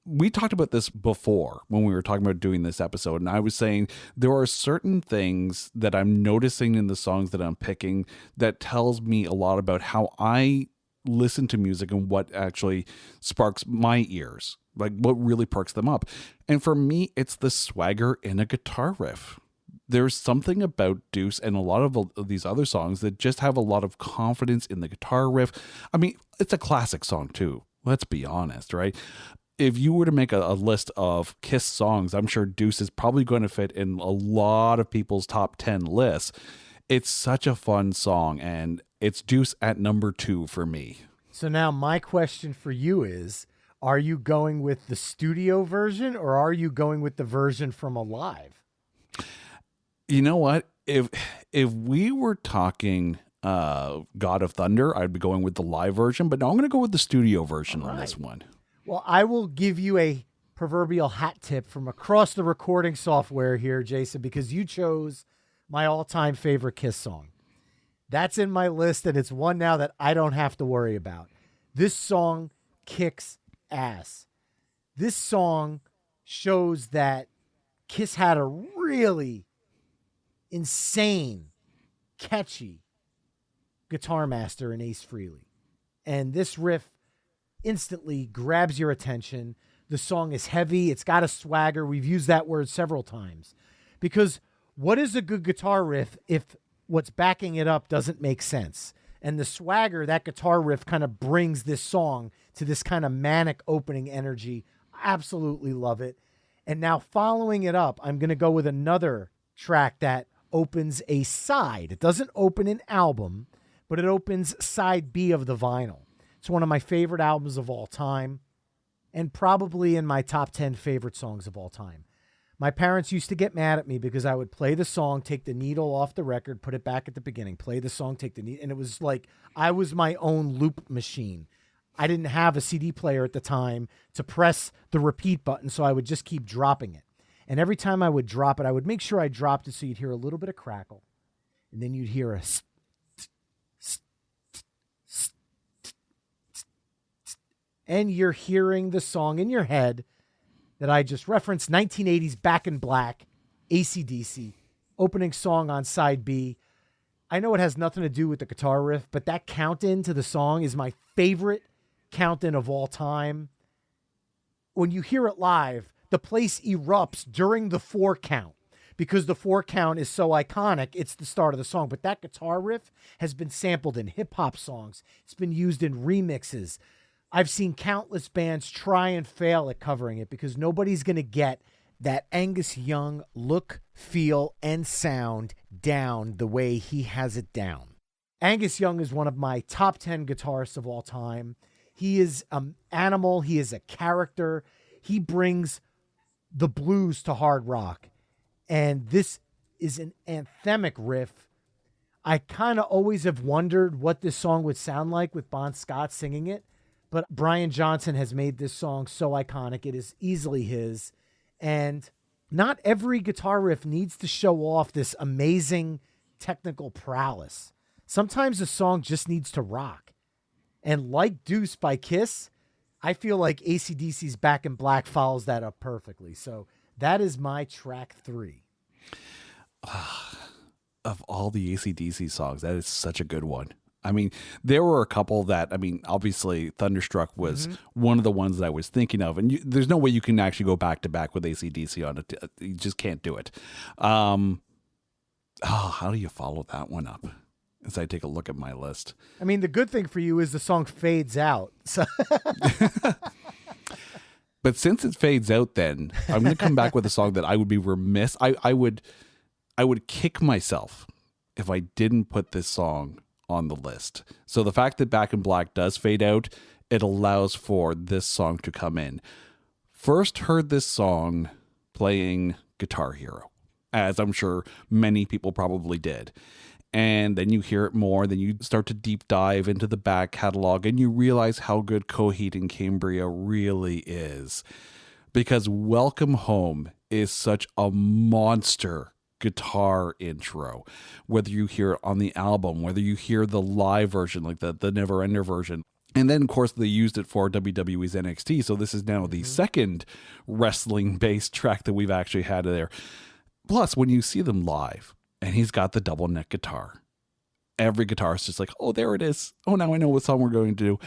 we talked about this before when we were talking about doing this episode, and I was saying there are certain things that I'm noticing in the songs that I'm picking that tells me a lot about how I listen to music and what actually sparks my ears, like what really perks them up. And for me, it's the swagger in a guitar riff. There's something about Deuce and a lot of these other songs that just have a lot of confidence in the guitar riff. I mean, it's a classic song too. Let's be honest, right? If you were to make a list of Kiss songs, I'm sure Deuce is probably going to fit in a lot of people's top 10 lists. It's such a fun song, and it's Deuce at number 2 for me. So now my question for you is, are you going with the studio version or are you going with the version from Alive? You know what? If we were talking God of Thunder, I'd be going with the live version, but no, I'm going to go with the studio version on this one. Well, I will give you a proverbial hat tip from across the recording software here, Jason, because you chose my all-time favorite Kiss song. That's in my list, and it's one now that I don't have to worry about. This song kicks ass. This song shows that Kiss had a really insane, catchy guitar master in Ace Frehley. And this riff instantly grabs your attention. The song is heavy. It's got a swagger. We've used that word several times. Because what is a good guitar riff if what's backing it up doesn't make sense? And the swagger, that guitar riff kind of brings this song to this kind of manic opening energy. Absolutely love it. And now following it up, I'm going to go with another track that opens a side. It doesn't open an album, but it opens side B of the vinyl. It's one of my favorite albums of all time and probably in my top 10 favorite songs of all time. My parents used to get mad at me because I would play the song, take the needle off the record, put it back at the beginning, play the song, take the needle. And it was like I was my own loop machine. I didn't have a CD player at the time to press the repeat button, so I would just keep dropping it. And every time I would drop it, I would make sure I dropped it so you'd hear a little bit of crackle. And then you'd hear a and you're hearing the song in your head that I just referenced, 1980s Back in Black, AC/DC, opening song on side B. I know it has nothing to do with the guitar riff, but that count-in to the song is my favorite count-in of all time. When you hear it live, the place erupts during the 4 count because the 4 count is so iconic. It's the start of the song, but that guitar riff has been sampled in hip-hop songs. It's been used in remixes. I've seen countless bands try and fail at covering it because nobody's going to get that Angus Young look, feel, and sound down the way he has it down. Angus Young is one of my top 10 guitarists of all time. He is an animal. He is a character. He brings the blues to hard rock. And this is an anthemic riff. I kind of always have wondered what this song would sound like with Bon Scott singing it. But Brian Johnson has made this song so iconic. It is easily his. And not every guitar riff needs to show off this amazing technical prowess. Sometimes a song just needs to rock. And like Deuce by Kiss, I feel like AC/DC's Back in Black follows that up perfectly. So that is my track 3. Of all the AC/DC songs, that is such a good one. I mean, there were a couple that, I mean, obviously Thunderstruck was one of the ones that I was thinking of. And there's no way you can actually go back to back with AC/DC on it. You just can't do it. How do you follow that one up? As I take a look at my list. I mean, the good thing for you is the song fades out. So But since it fades out, then I'm going to come back with a song that I would be remiss. I would kick myself if I didn't put this song on the list. So the fact that Back in Black does fade out, it allows for this song to come in. First heard this song playing Guitar Hero, as I'm sure many people probably did. And then you hear it more, then you start to deep dive into the back catalog and you realize how good Coheed and Cambria really is. Because Welcome Home is such a monster guitar intro. Whether you hear it on the album, whether you hear the live version, like the Never Ender version. And then, of course, they used it for WWE's NXT. So this is now the second wrestling-based track that we've actually had there. Plus, when you see them live, and he's got the double neck guitar. Every guitarist is just like, oh, there it is. Oh, now I know what song we're going to do.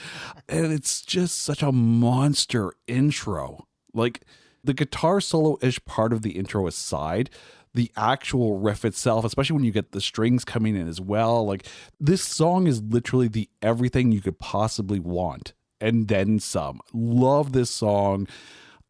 And it's just such a monster intro. Like the guitar solo-ish part of the intro aside, the actual riff itself, especially when you get the strings coming in as well. Like this song is literally the everything you could possibly want. And then some. Love this song.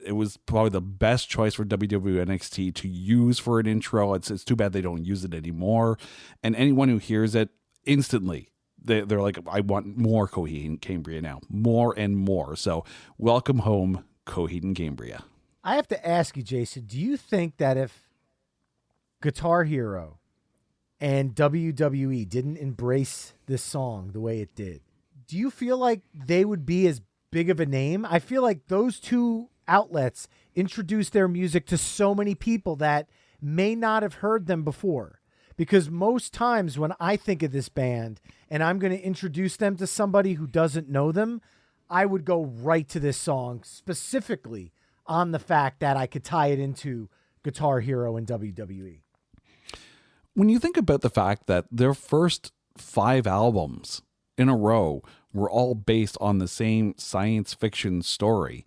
It was probably the best choice for WWE NXT to use for an intro. It's too bad they don't use it anymore. And anyone who hears it instantly, they're like, I want more Coheed and Cambria now. More and more. So welcome home, Coheed and Cambria. I have to ask you, Jason, do you think that if Guitar Hero and WWE didn't embrace this song the way it did, do you feel like they would be as big of a name? I feel like those two outlets introduce their music to so many people that may not have heard them before. Because most times when I think of this band and I'm going to introduce them to somebody who doesn't know them, I would go right to this song specifically on the fact that I could tie it into Guitar Hero and WWE. When you think about the fact that their first 5 albums in a row were all based on the same science fiction story,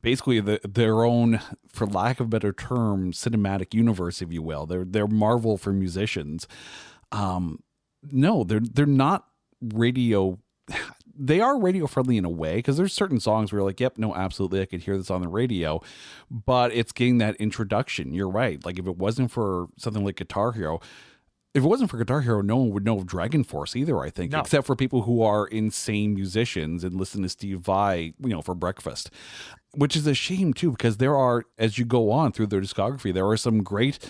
basically their own, for lack of a better term, cinematic universe, if you will. They're Marvel for musicians. No, they're not radio. They are radio friendly in a way, because there's certain songs where you're like, yep, no, absolutely, I could hear this on the radio. But it's getting that introduction. You're right. Like if it wasn't for something like Guitar Hero, no one would know of Dragon Force either, I think, except for people who are insane musicians and listen to Steve Vai, for breakfast, which is a shame too, because there are, as you go on through their discography, there are some great,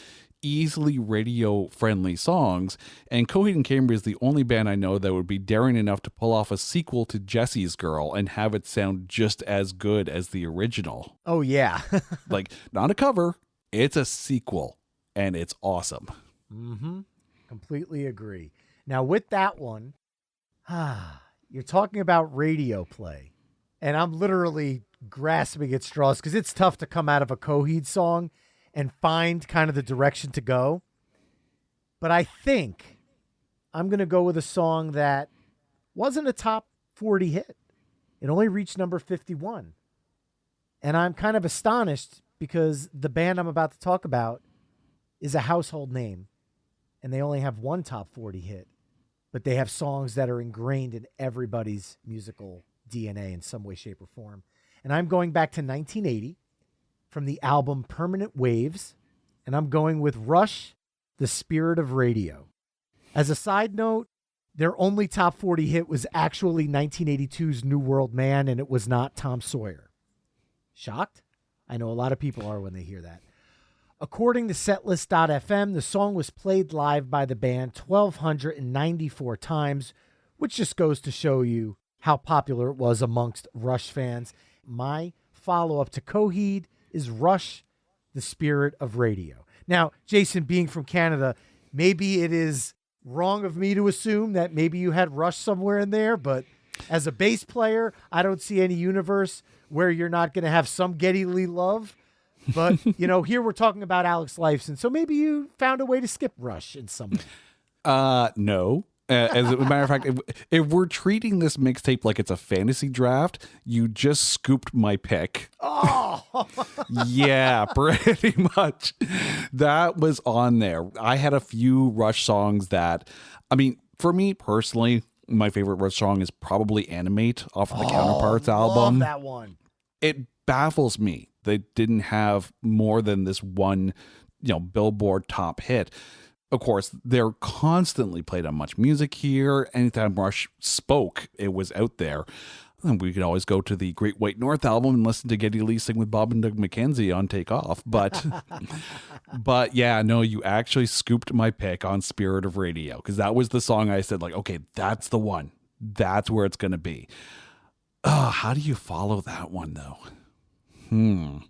easily radio friendly songs. And Coheed and Cambria is the only band I know that would be daring enough to pull off a sequel to Jesse's Girl and have it sound just as good as the original. Oh yeah. Like not a cover, it's a sequel and it's awesome. Mm-hmm. Completely agree. Now with that one, you're talking about radio play, and I'm literally grasping at straws because it's tough to come out of a Coheed song and find kind of the direction to go. But I think I'm going to go with a song that wasn't a top 40 hit. It only reached number 51. And I'm kind of astonished because the band I'm about to talk about is a household name. And they only have one top 40 hit, but they have songs that are ingrained in everybody's musical DNA in some way, shape, or form. And I'm going back to 1980 from the album Permanent Waves, and I'm going with Rush, The Spirit of Radio. As a side note, their only top 40 hit was actually 1982's New World Man, and it was not Tom Sawyer. Shocked? I know a lot of people are when they hear that. According to Setlist.fm, the song was played live by the band 1,294 times, which just goes to show you how popular it was amongst Rush fans. My follow-up to Coheed is Rush, The Spirit of Radio. Now, Jason, being from Canada, maybe it is wrong of me to assume that maybe you had Rush somewhere in there, but as a bass player, I don't see any universe where you're not going to have some Geddy Lee love. But, here we're talking about Alex Lifeson, so maybe you found a way to skip Rush in some way. No. As a matter of fact, if we're treating this mixtape like it's a fantasy draft, you just scooped my pick. Oh! Yeah, pretty much. That was on there. I had a few Rush songs that, for me personally, my favorite Rush song is probably Animate off of the Counterparts album. Love that one. It baffles me they didn't have more than this one, Billboard top hit. Of course, they're constantly played on Much Music here. Anytime Rush spoke, it was out there. And we could always go to the Great White North album and listen to Geddy Lee sing with Bob and Doug McKenzie on Take Off. But, yeah, no, you actually scooped my pick on Spirit of Radio, because that was the song I said, okay, that's the one. That's where it's going to be. How do you follow that one, though? And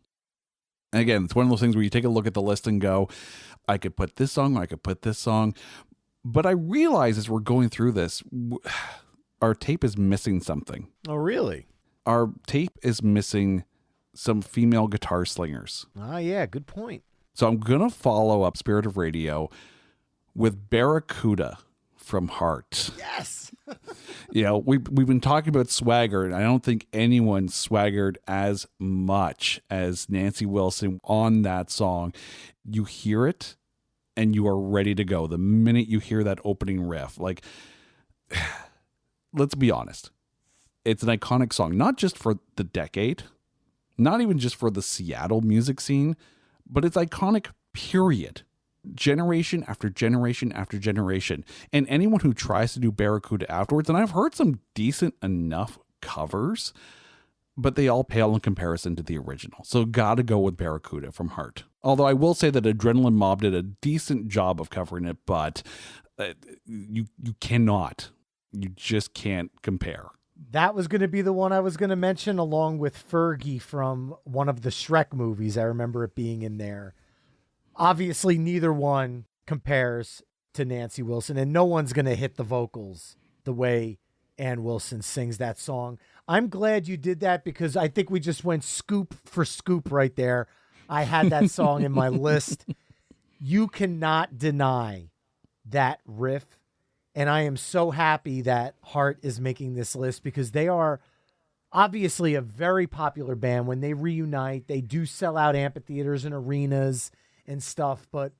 again, it's one of those things where you take a look at the list and go, I could put this song, or I could put this song. But I realize as we're going through this, our tape is missing something. Oh, really? Our tape is missing some female guitar slingers. Yeah, good point. So I'm going to follow up Spirit of with Barracuda from Heart. Yes. We've been talking about swagger, and I don't think anyone swaggered as much as Nancy Wilson on that song. You hear it and you are ready to go the minute you hear that opening riff. Let's be honest. It's an iconic song, not just for the decade, not even just for the Seattle music scene, but it's iconic, period. Generation after generation after generation. And anyone who tries to do Barracuda afterwards, and I've heard some decent enough covers, but they all pale in comparison to the original. So gotta go with Barracuda from Heart. Although I will say that Adrenaline Mob did a decent job of covering it, but you cannot. You just can't compare. That was going to be the one I was going to mention, along with Fergie from one of the Shrek movies. I remember it being in there. Obviously, neither one compares to Nancy Wilson, and no one's going to hit the vocals the way Ann Wilson sings that song. I'm glad you did that, because I think we just went scoop for scoop right there. I had that song in my list. You cannot deny that riff, and I am so happy that Heart is making this list, because they are obviously a very popular band. When they reunite, they do sell out amphitheaters and arenas and stuff, but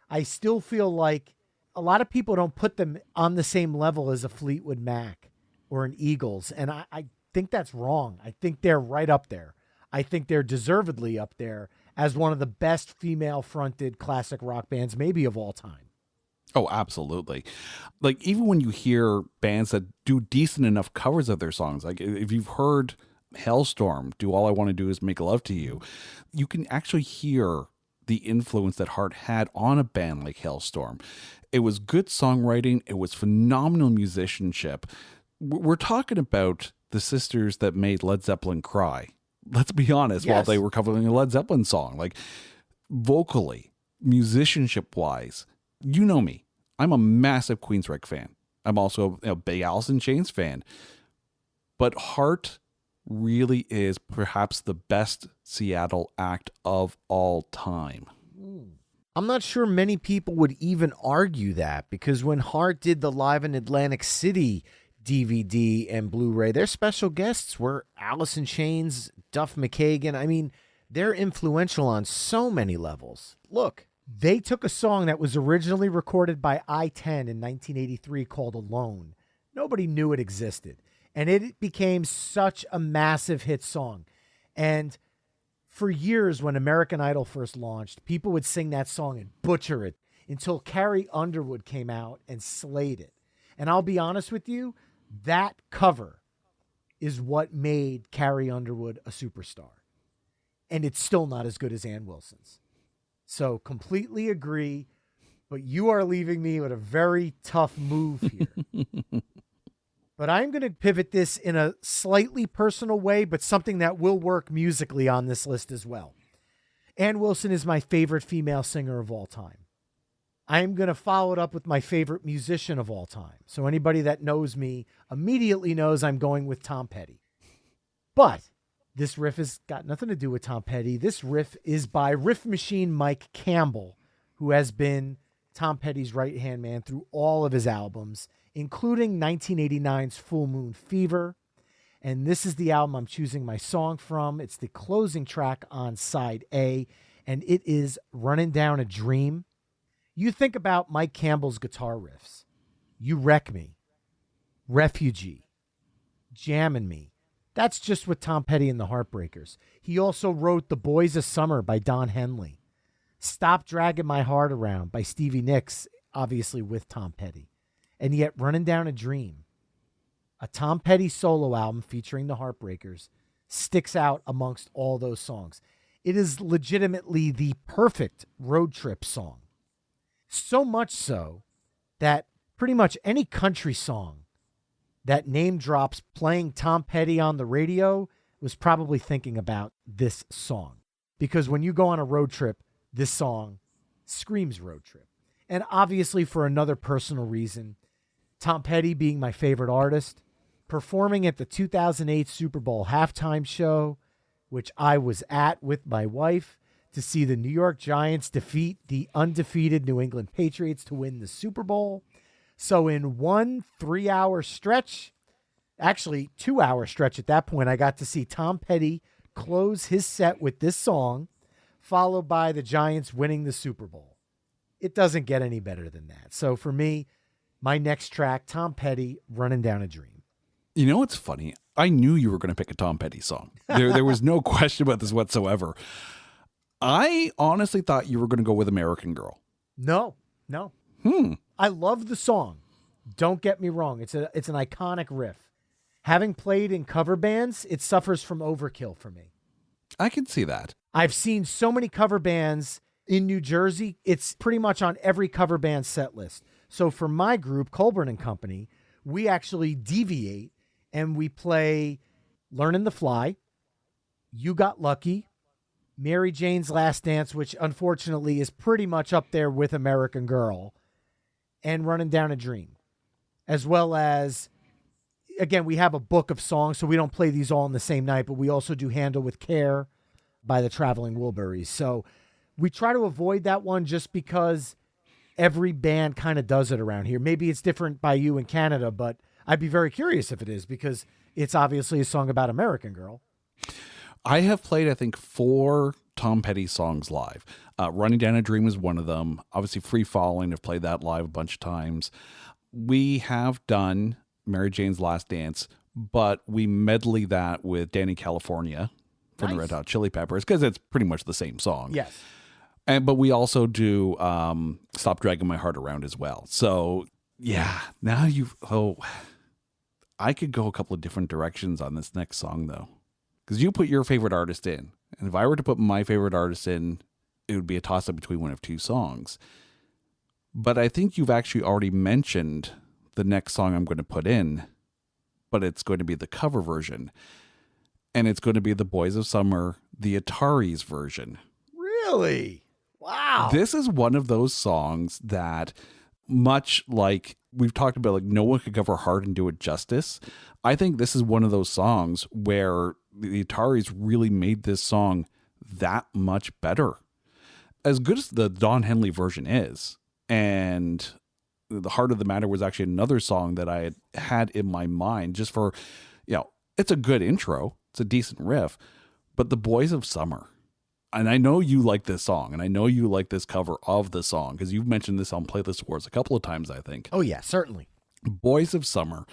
I still feel like a lot of people don't put them on the same level as a Fleetwood Mac or an Eagles, and I think that's wrong. I think they're right up there. I think they're deservedly up there as one of the best female-fronted classic rock bands maybe of all time. Oh, absolutely. Even when you hear bands that do decent enough covers of their songs, if you've heard Hailstorm do All I Want to Do Is Make Love to You, you can actually hear the influence that Heart had on a band like Hailstorm. It was good songwriting. It was phenomenal musicianship. We're talking about the sisters that made Led Zeppelin cry. Let's be honest, yes. While they were covering a Led Zeppelin song, vocally, musicianship-wise, you know me. I'm a massive Queensrÿche fan. I'm also a big Alice in Chains fan. But Heart really is perhaps the best Seattle act of all time. I'm not sure many people would even argue that, because when Heart did the Live in Atlantic City DVD and Blu-ray, their special guests were Alice in Chains, Duff McKagan. They're influential on so many levels. Look, they took a song that was originally recorded by I-10 in 1983 called Alone. Nobody knew it existed. And it became such a massive hit song. And for years, when American Idol first launched, people would sing that song and butcher it until Carrie Underwood came out and slayed it. And I'll be honest with you, that cover is what made Carrie Underwood a superstar. And it's still not as good as Ann Wilson's. So completely agree, but you are leaving me with a very tough move here. But I'm going to pivot this in a slightly personal way, but something that will work musically on this list as well. Ann Wilson is my favorite female singer of all time. I'm going to follow it up with my favorite musician of all time. So anybody that knows me immediately knows I'm going with Tom Petty. But this riff has got nothing to do with Tom Petty. This riff is by Riff Machine Mike Campbell, who has been Tom Petty's right-hand man through all of his albums, including 1989's Full Moon Fever. And this is the album I'm choosing my song from. It's the closing track on side A, and it is Running Down a Dream. You think about Mike Campbell's guitar riffs. You Wreck Me, Refugee, Jammin' Me. That's just with Tom Petty and the Heartbreakers. He also wrote The Boys of Summer by Don Henley. Stop Dragging My Heart Around by Stevie Nicks, obviously with Tom Petty. And yet Running Down a Dream, a Tom Petty solo album featuring the Heartbreakers, sticks out amongst all those songs. It is legitimately the perfect road trip song. So much so that pretty much any country song that name drops playing Tom Petty on the radio was probably thinking about this song. Because when you go on a road trip, this song screams road trip. And obviously for another personal reason, Tom Petty being my favorite artist, performing at the 2008 Super Bowl halftime show, which I was at with my wife to see the New York Giants defeat the undefeated New England Patriots to win the Super Bowl. So in one 3-hour stretch, actually 2-hour stretch at that point, I got to see Tom Petty close his set with this song, followed by the Giants winning the Super Bowl. It doesn't get any better than that. So for me, my next track, Tom Petty, Running Down a Dream. You know what's funny? I knew you were going to pick a Tom Petty song. There was no question about this whatsoever. I honestly thought you were going to go with American Girl. No. I love the song. Don't get me wrong. It's an iconic riff. Having played in cover bands, it suffers from overkill for me. I can see that. I've seen so many cover bands in New Jersey. It's pretty much on every cover band set list. So for my group, Colburn and Company, we actually deviate and we play Learning to Fly, You Got Lucky, Mary Jane's Last Dance, which unfortunately is pretty much up there with American Girl, and Running Down a Dream. As well as, again, we have a book of songs, so we don't play these all in the same night, but we also do Handle with Care by the Traveling Wilburys. So we try to avoid that one just because every band kind of does it around here. Maybe it's different by you in Canada, but I'd be very curious if it is because it's obviously a song about American Girl. I have played, I think, 4 Tom Petty songs live. Running Down a Dream is one of them. Obviously, Free Falling, I've played that live a bunch of times. We have done Mary Jane's Last Dance, but we medley that with Danny California from the Red Hot Chili Peppers because it's pretty much the same song. Yes. But we also do Stop Dragging My Heart Around as well. So, yeah, now I could go a couple of different directions on this next song, though. Because you put your favorite artist in. And if I were to put my favorite artist in, it would be a toss-up between one of 2 songs. But I think you've actually already mentioned the next song I'm going to put in, but it's going to be the cover version. And it's going to be The Boys of Summer, the Ataris version. Really? Wow. This is one of those songs that, much like we've talked about, like no one could cover Hard and do it justice. I think this is one of those songs where the Ataris really made this song that much better. As good as the Don Henley version is, and The Heart of the Matter was actually another song that I had in my mind just for, it's a good intro. It's a decent riff, but The Boys of Summer. And I know you like this song, and I know you like this cover of the song because you've mentioned this on Playlist Wars a couple of times, I think. Oh, yeah, certainly. Boys of Summer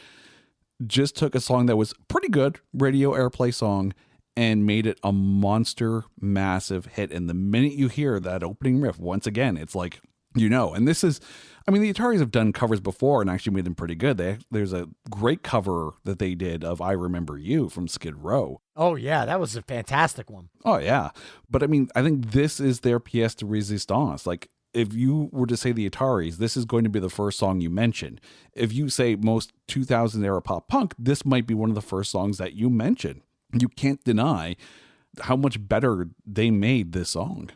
just took a song that was pretty good, radio airplay song, and made it a monster, massive hit. And the minute you hear that opening riff, once again, it's like, and this is, the Ataris have done covers before and actually made them pretty good. There's a great cover that they did of I Remember You from Skid Row. Oh, yeah, that was a fantastic one. Oh, yeah. But I think this is their pièce de résistance. Like, if you were to say the Ataris, this is going to be the first song you mention. If you say most 2000s era pop punk, this might be one of the first songs that you mention. You can't deny how much better they made this song.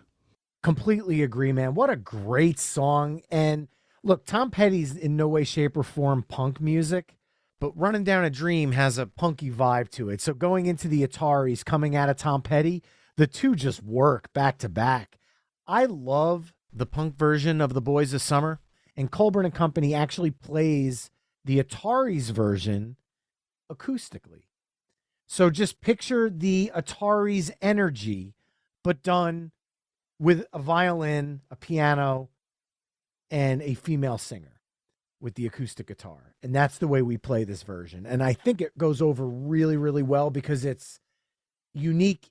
Completely agree, man. What a great song. And look, Tom Petty's in no way, shape, or form punk music, but Running Down a Dream has a punky vibe to it. So going into the Ataris, coming out of Tom Petty, the two just work back to back. I love the punk version of The Boys of Summer, and Colburn and Company actually plays the Ataris version acoustically. So just picture the Atari's energy, but done with a violin, a piano, and a female singer with the acoustic guitar. And that's the way we play this version. And I think it goes over really, really well because it's unique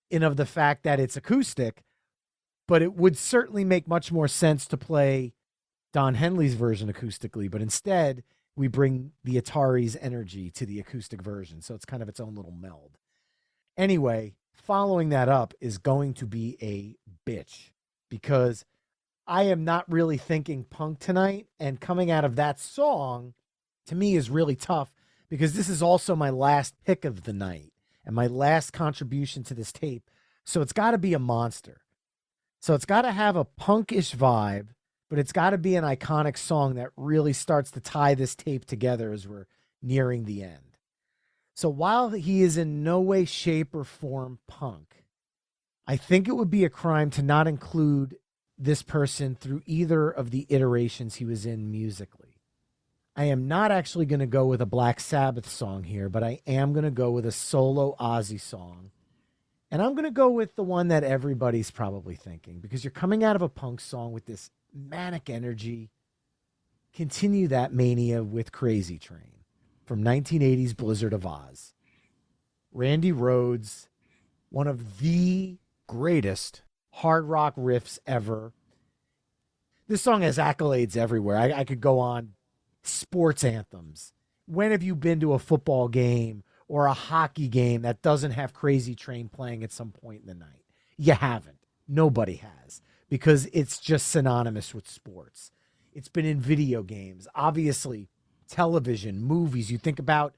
in of the fact that it's acoustic, but it would certainly make much more sense to play Don Henley's version acoustically. But instead, we bring the Atari's energy to the acoustic version. So it's kind of its own little meld. Anyway, following that up is going to be a bitch because I am not really thinking punk tonight. And coming out of that song to me is really tough because this is also my last pick of the night and my last contribution to this tape. So it's got to be a monster. So it's got to have a punkish vibe, but it's got to be an iconic song that really starts to tie this tape together as we're nearing the end. So while he is in no way, shape, or form punk, I think it would be a crime to not include this person through either of the iterations he was in musically. I am not actually going to go with a Black Sabbath song here, but I am going to go with a solo Ozzy song. And I'm going to go with the one that everybody's probably thinking because you're coming out of a punk song with this manic energy. Continue that mania with Crazy Train from 1980's Blizzard of Oz. Randy Rhoads, one of the greatest hard rock riffs ever. This song has accolades everywhere. I could go on. Sports anthems. When have you been to a football game or a hockey game that doesn't have Crazy Train playing at some point in the night? You haven't. Nobody has because it's just synonymous with sports. It's been in video games, obviously television, movies. You think about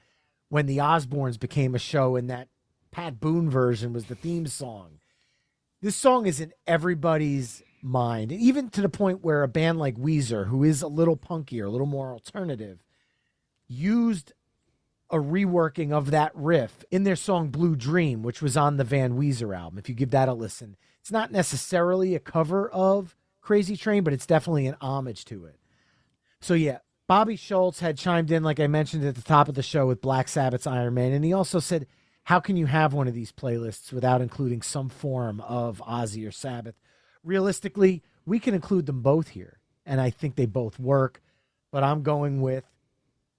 when the Osbournes became a show and that Pat Boone version was the theme song. This song is in everybody's mind, and even to the point where a band like Weezer, who is a little punkier, a little more alternative, used a reworking of that riff in their song Blue Dream, which was on the Van Weezer album. If you give that a listen, it's not necessarily a cover of Crazy Train, but it's definitely an homage to it. So yeah, Bobby Schultz had chimed in, like I mentioned at the top of the show, with Black Sabbath's Iron Man, and he also said, how can you have one of these playlists without including some form of Ozzy or Sabbath? Realistically, we can include them both here, and I think they both work, but I'm going with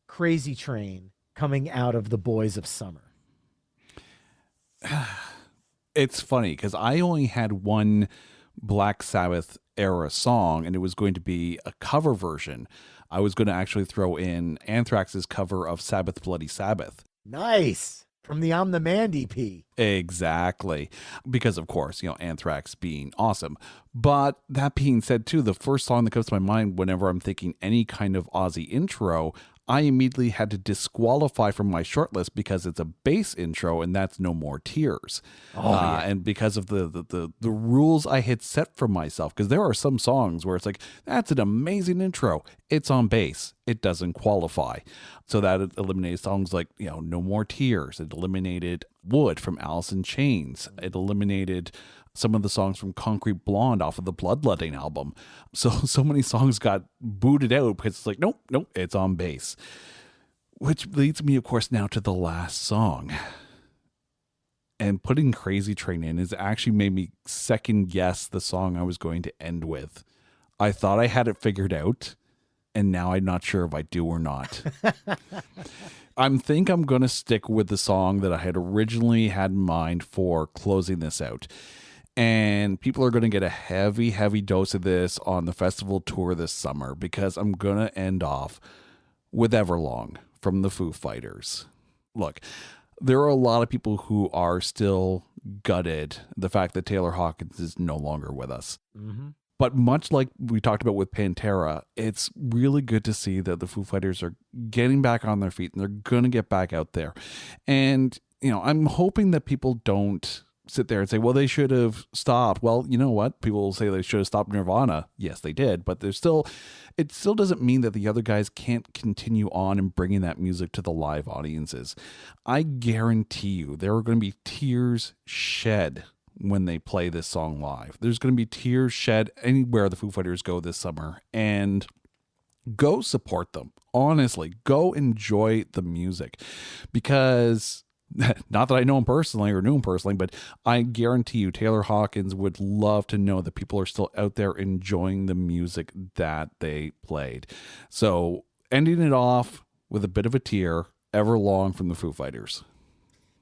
Crazy Train coming out of The Boys of Summer. It's funny because I only had one Black Sabbath era song, and it was going to be a cover version. I was going to actually throw in Anthrax's cover of Sabbath Bloody Sabbath. Nice. From the I'm the Man EP. Exactly. Because, of course, Anthrax being awesome. But that being said, too, the first song that comes to my mind whenever I'm thinking any kind of Ozzy intro, I immediately had to disqualify from my shortlist because it's a bass intro, and that's No More Tears. Yeah. And because of the rules I had set for myself, because there are some songs where it's like, that's an amazing intro. It's on bass. It doesn't qualify. So that eliminated songs like, No More Tears. It eliminated Wood from Alice in Chains. It eliminated some of the songs from Concrete Blonde off of the Bloodletting album. So many songs got booted out because it's like, nope, it's on bass. Which leads me, of course, now to the last song. And putting Crazy Train in has actually made me second guess the song I was going to end with. I thought I had it figured out, and now I'm not sure if I do or not. I'm going to stick with the song that I had originally had in mind for closing this out. And people are going to get a heavy, heavy dose of this on the festival tour this summer because I'm going to end off with Everlong from the Foo Fighters. Look, there are a lot of people who are still gutted the fact that Taylor Hawkins is no longer with us. Mm-hmm. But much like we talked about with Pantera, it's really good to see that the Foo Fighters are getting back on their feet and they're going to get back out there. And, I'm hoping that people don't sit there and say, well, they should have stopped. Well, you know what? People will say they should have stopped Nirvana. Yes, they did. But it still doesn't mean that the other guys can't continue on and bringing that music to the live audiences. I guarantee you there are going to be tears shed when they play this song live. There's going to be tears shed anywhere the Foo Fighters go this summer. And go support them. Honestly, go enjoy the music, because not that I know him personally or knew him personally, but I guarantee you Taylor Hawkins would love to know that people are still out there enjoying the music that they played. So ending it off with a bit of a tear, Everlong from the Foo Fighters.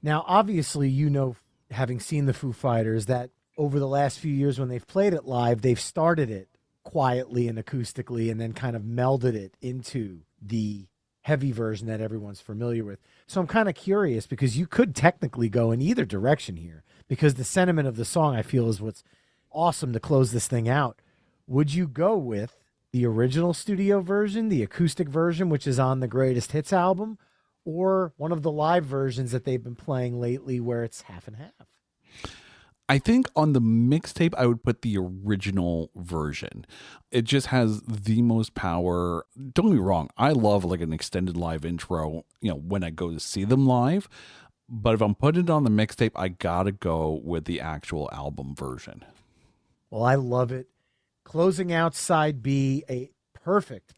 Now, obviously, you know, having seen the Foo Fighters, that over the last few years when they've played it live, they've started it quietly and acoustically and then kind of melded it into the heavy version that everyone's familiar with. So I'm kind of curious, because you could technically go in either direction here, because the sentiment of the song, I feel, is what's awesome to close this thing out. Would you go with the original studio version, the acoustic version, which is on the Greatest Hits album, or one of the live versions that they've been playing lately where it's half and half? I think on the mixtape, I would put the original version. It just has the most power. Don't get me wrong. I love like an extended live intro, when I go to see them live. But if I'm putting it on the mixtape, I got to go with the actual album version. Well, I love it. Closing out side B, a perfect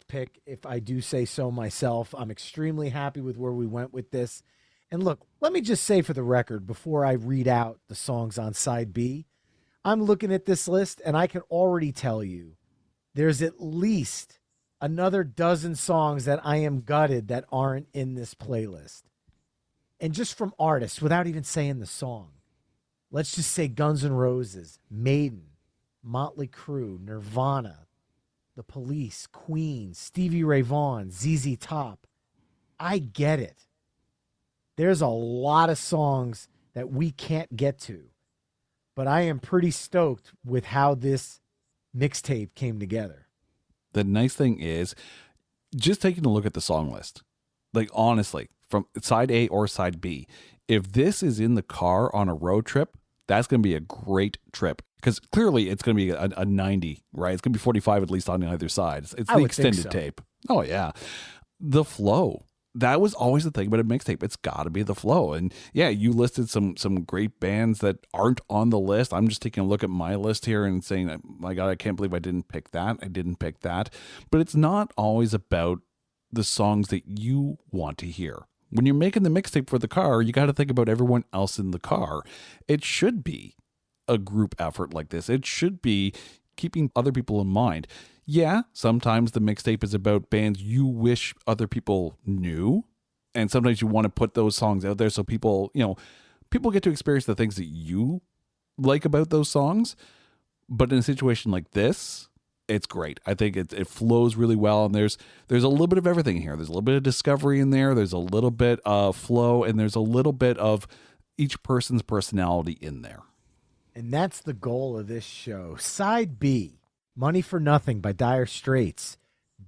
pick, if I do say so myself. I'm extremely happy with where we went with this. And look, let me just say for the record, before I read out the songs on side B, I'm looking at this list and I can already tell you there's at least another dozen songs that I am gutted that aren't in this playlist. And just from artists, without even saying the song, let's just say Guns N' Roses, Maiden, Motley Crue, Nirvana, The Police, Queen, Stevie Ray Vaughan, ZZ Top. I get it. There's a lot of songs that we can't get to, but I am pretty stoked with how this mixtape came together. The nice thing is just taking a look at the song list, like honestly, from side A or side B, if this is in the car on a road trip, that's going to be a great trip, because clearly it's going to be a 90, right? It's going to be 45 at least on either side. It's the extended tape. Oh, yeah. The flow. That was always the thing about a mixtape. It's got to be the flow. And yeah, you listed some great bands that aren't on the list. I'm just taking a look at my list here and saying, my God, I can't believe I didn't pick that. I didn't pick that. But it's not always about the songs that you want to hear. When you're making the mixtape for the car, you got to think about everyone else in the car. It should be a group effort like this. It should be keeping other people in mind. Yeah, sometimes the mixtape is about bands you wish other people knew. And sometimes you want to put those songs out there so people get to experience the things that you like about those songs. But in a situation like this, it's great. I think it flows really well. And there's a little bit of everything here. There's a little bit of discovery in there. There's a little bit of flow. And there's a little bit of each person's personality in there. And that's the goal of this show. Side B. Money for Nothing by Dire Straits.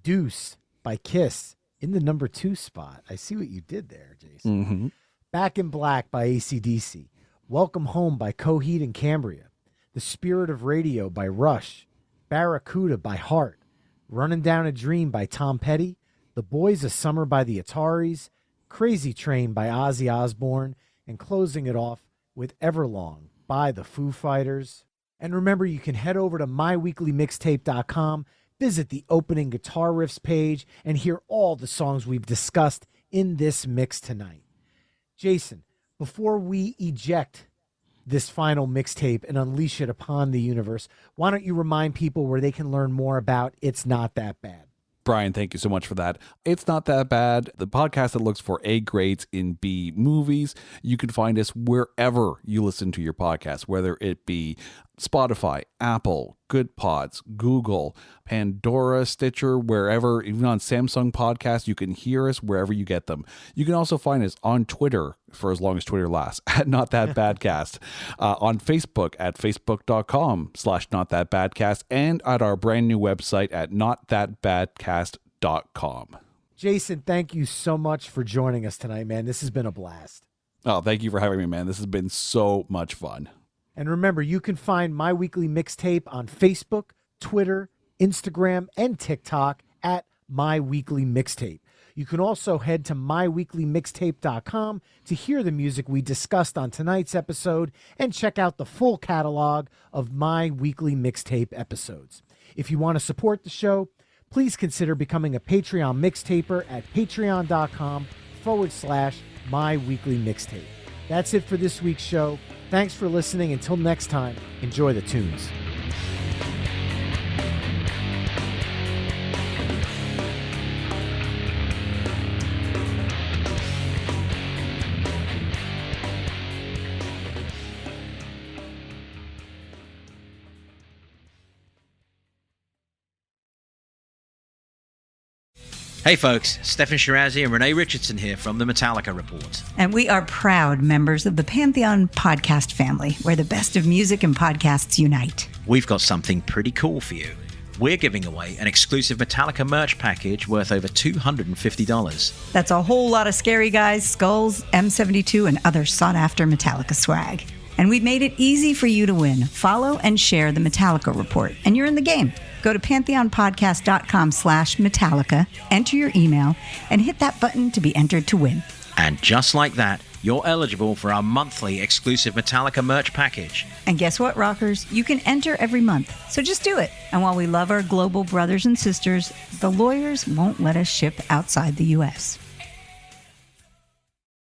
Deuce by Kiss in the number 2 spot. I see what you did there, Jason. Mm-hmm. Back in Black by AC/DC. Welcome Home by Coheed and Cambria. The Spirit of Radio by Rush. Barracuda by Heart. Running Down a Dream by Tom Petty. The Boys of Summer by the Ataris. Crazy Train by Ozzy Osbourne. And closing it off with Everlong by the Foo Fighters. And remember, you can head over to myweeklymixtape.com, visit the opening guitar riffs page, and hear all the songs we've discussed in this mix tonight. Jason, before we eject this final mixtape and unleash it upon the universe, why don't you remind people where they can learn more about It's Not That Bad? Brian, thank you so much for that. It's Not That Bad, the podcast that looks for A grades in B movies. You can find us wherever you listen to your podcast, whether it be Spotify, Apple, Good Pods, Google, Pandora, Stitcher, wherever, even on Samsung Podcasts, you can hear us wherever you get them. You can also find us on Twitter, for as long as Twitter lasts, at Not That Badcast, on Facebook at facebook.com/NotThatBadcast, and at our brand new website at notthatbadcast.com. Jason, thank you so much for joining us tonight, man. This has been a blast. Oh, thank you for having me, man. This has been so much fun. And remember, you can find My Weekly Mixtape on Facebook, Twitter, Instagram, and TikTok at My Weekly Mixtape. You can also head to myweeklymixtape.com to hear the music we discussed on tonight's episode and check out the full catalog of My Weekly Mixtape episodes. If you want to support the show, please consider becoming a Patreon mixtaper at patreon.com/My Weekly Mixtape. That's it for this week's show. Thanks for listening. Until next time, enjoy the tunes. Hey folks, Stefan Shirazi and Renee Richardson here from the Metallica Report. And we are proud members of the Pantheon podcast family, where the best of music and podcasts unite. We've got something pretty cool for you. We're giving away an exclusive Metallica merch package worth over $250. That's a whole lot of Scary Guys, Skulls, M72, and other sought-after Metallica swag. And we've made it easy for you to win. Follow and share the Metallica Report, and you're in the game. Go to pantheonpodcast.com/Metallica, enter your email, and hit that button to be entered to win. And just like that, you're eligible for our monthly exclusive Metallica merch package. And guess what, rockers? You can enter every month, so just do it. And while we love our global brothers and sisters, the lawyers won't let us ship outside the U.S.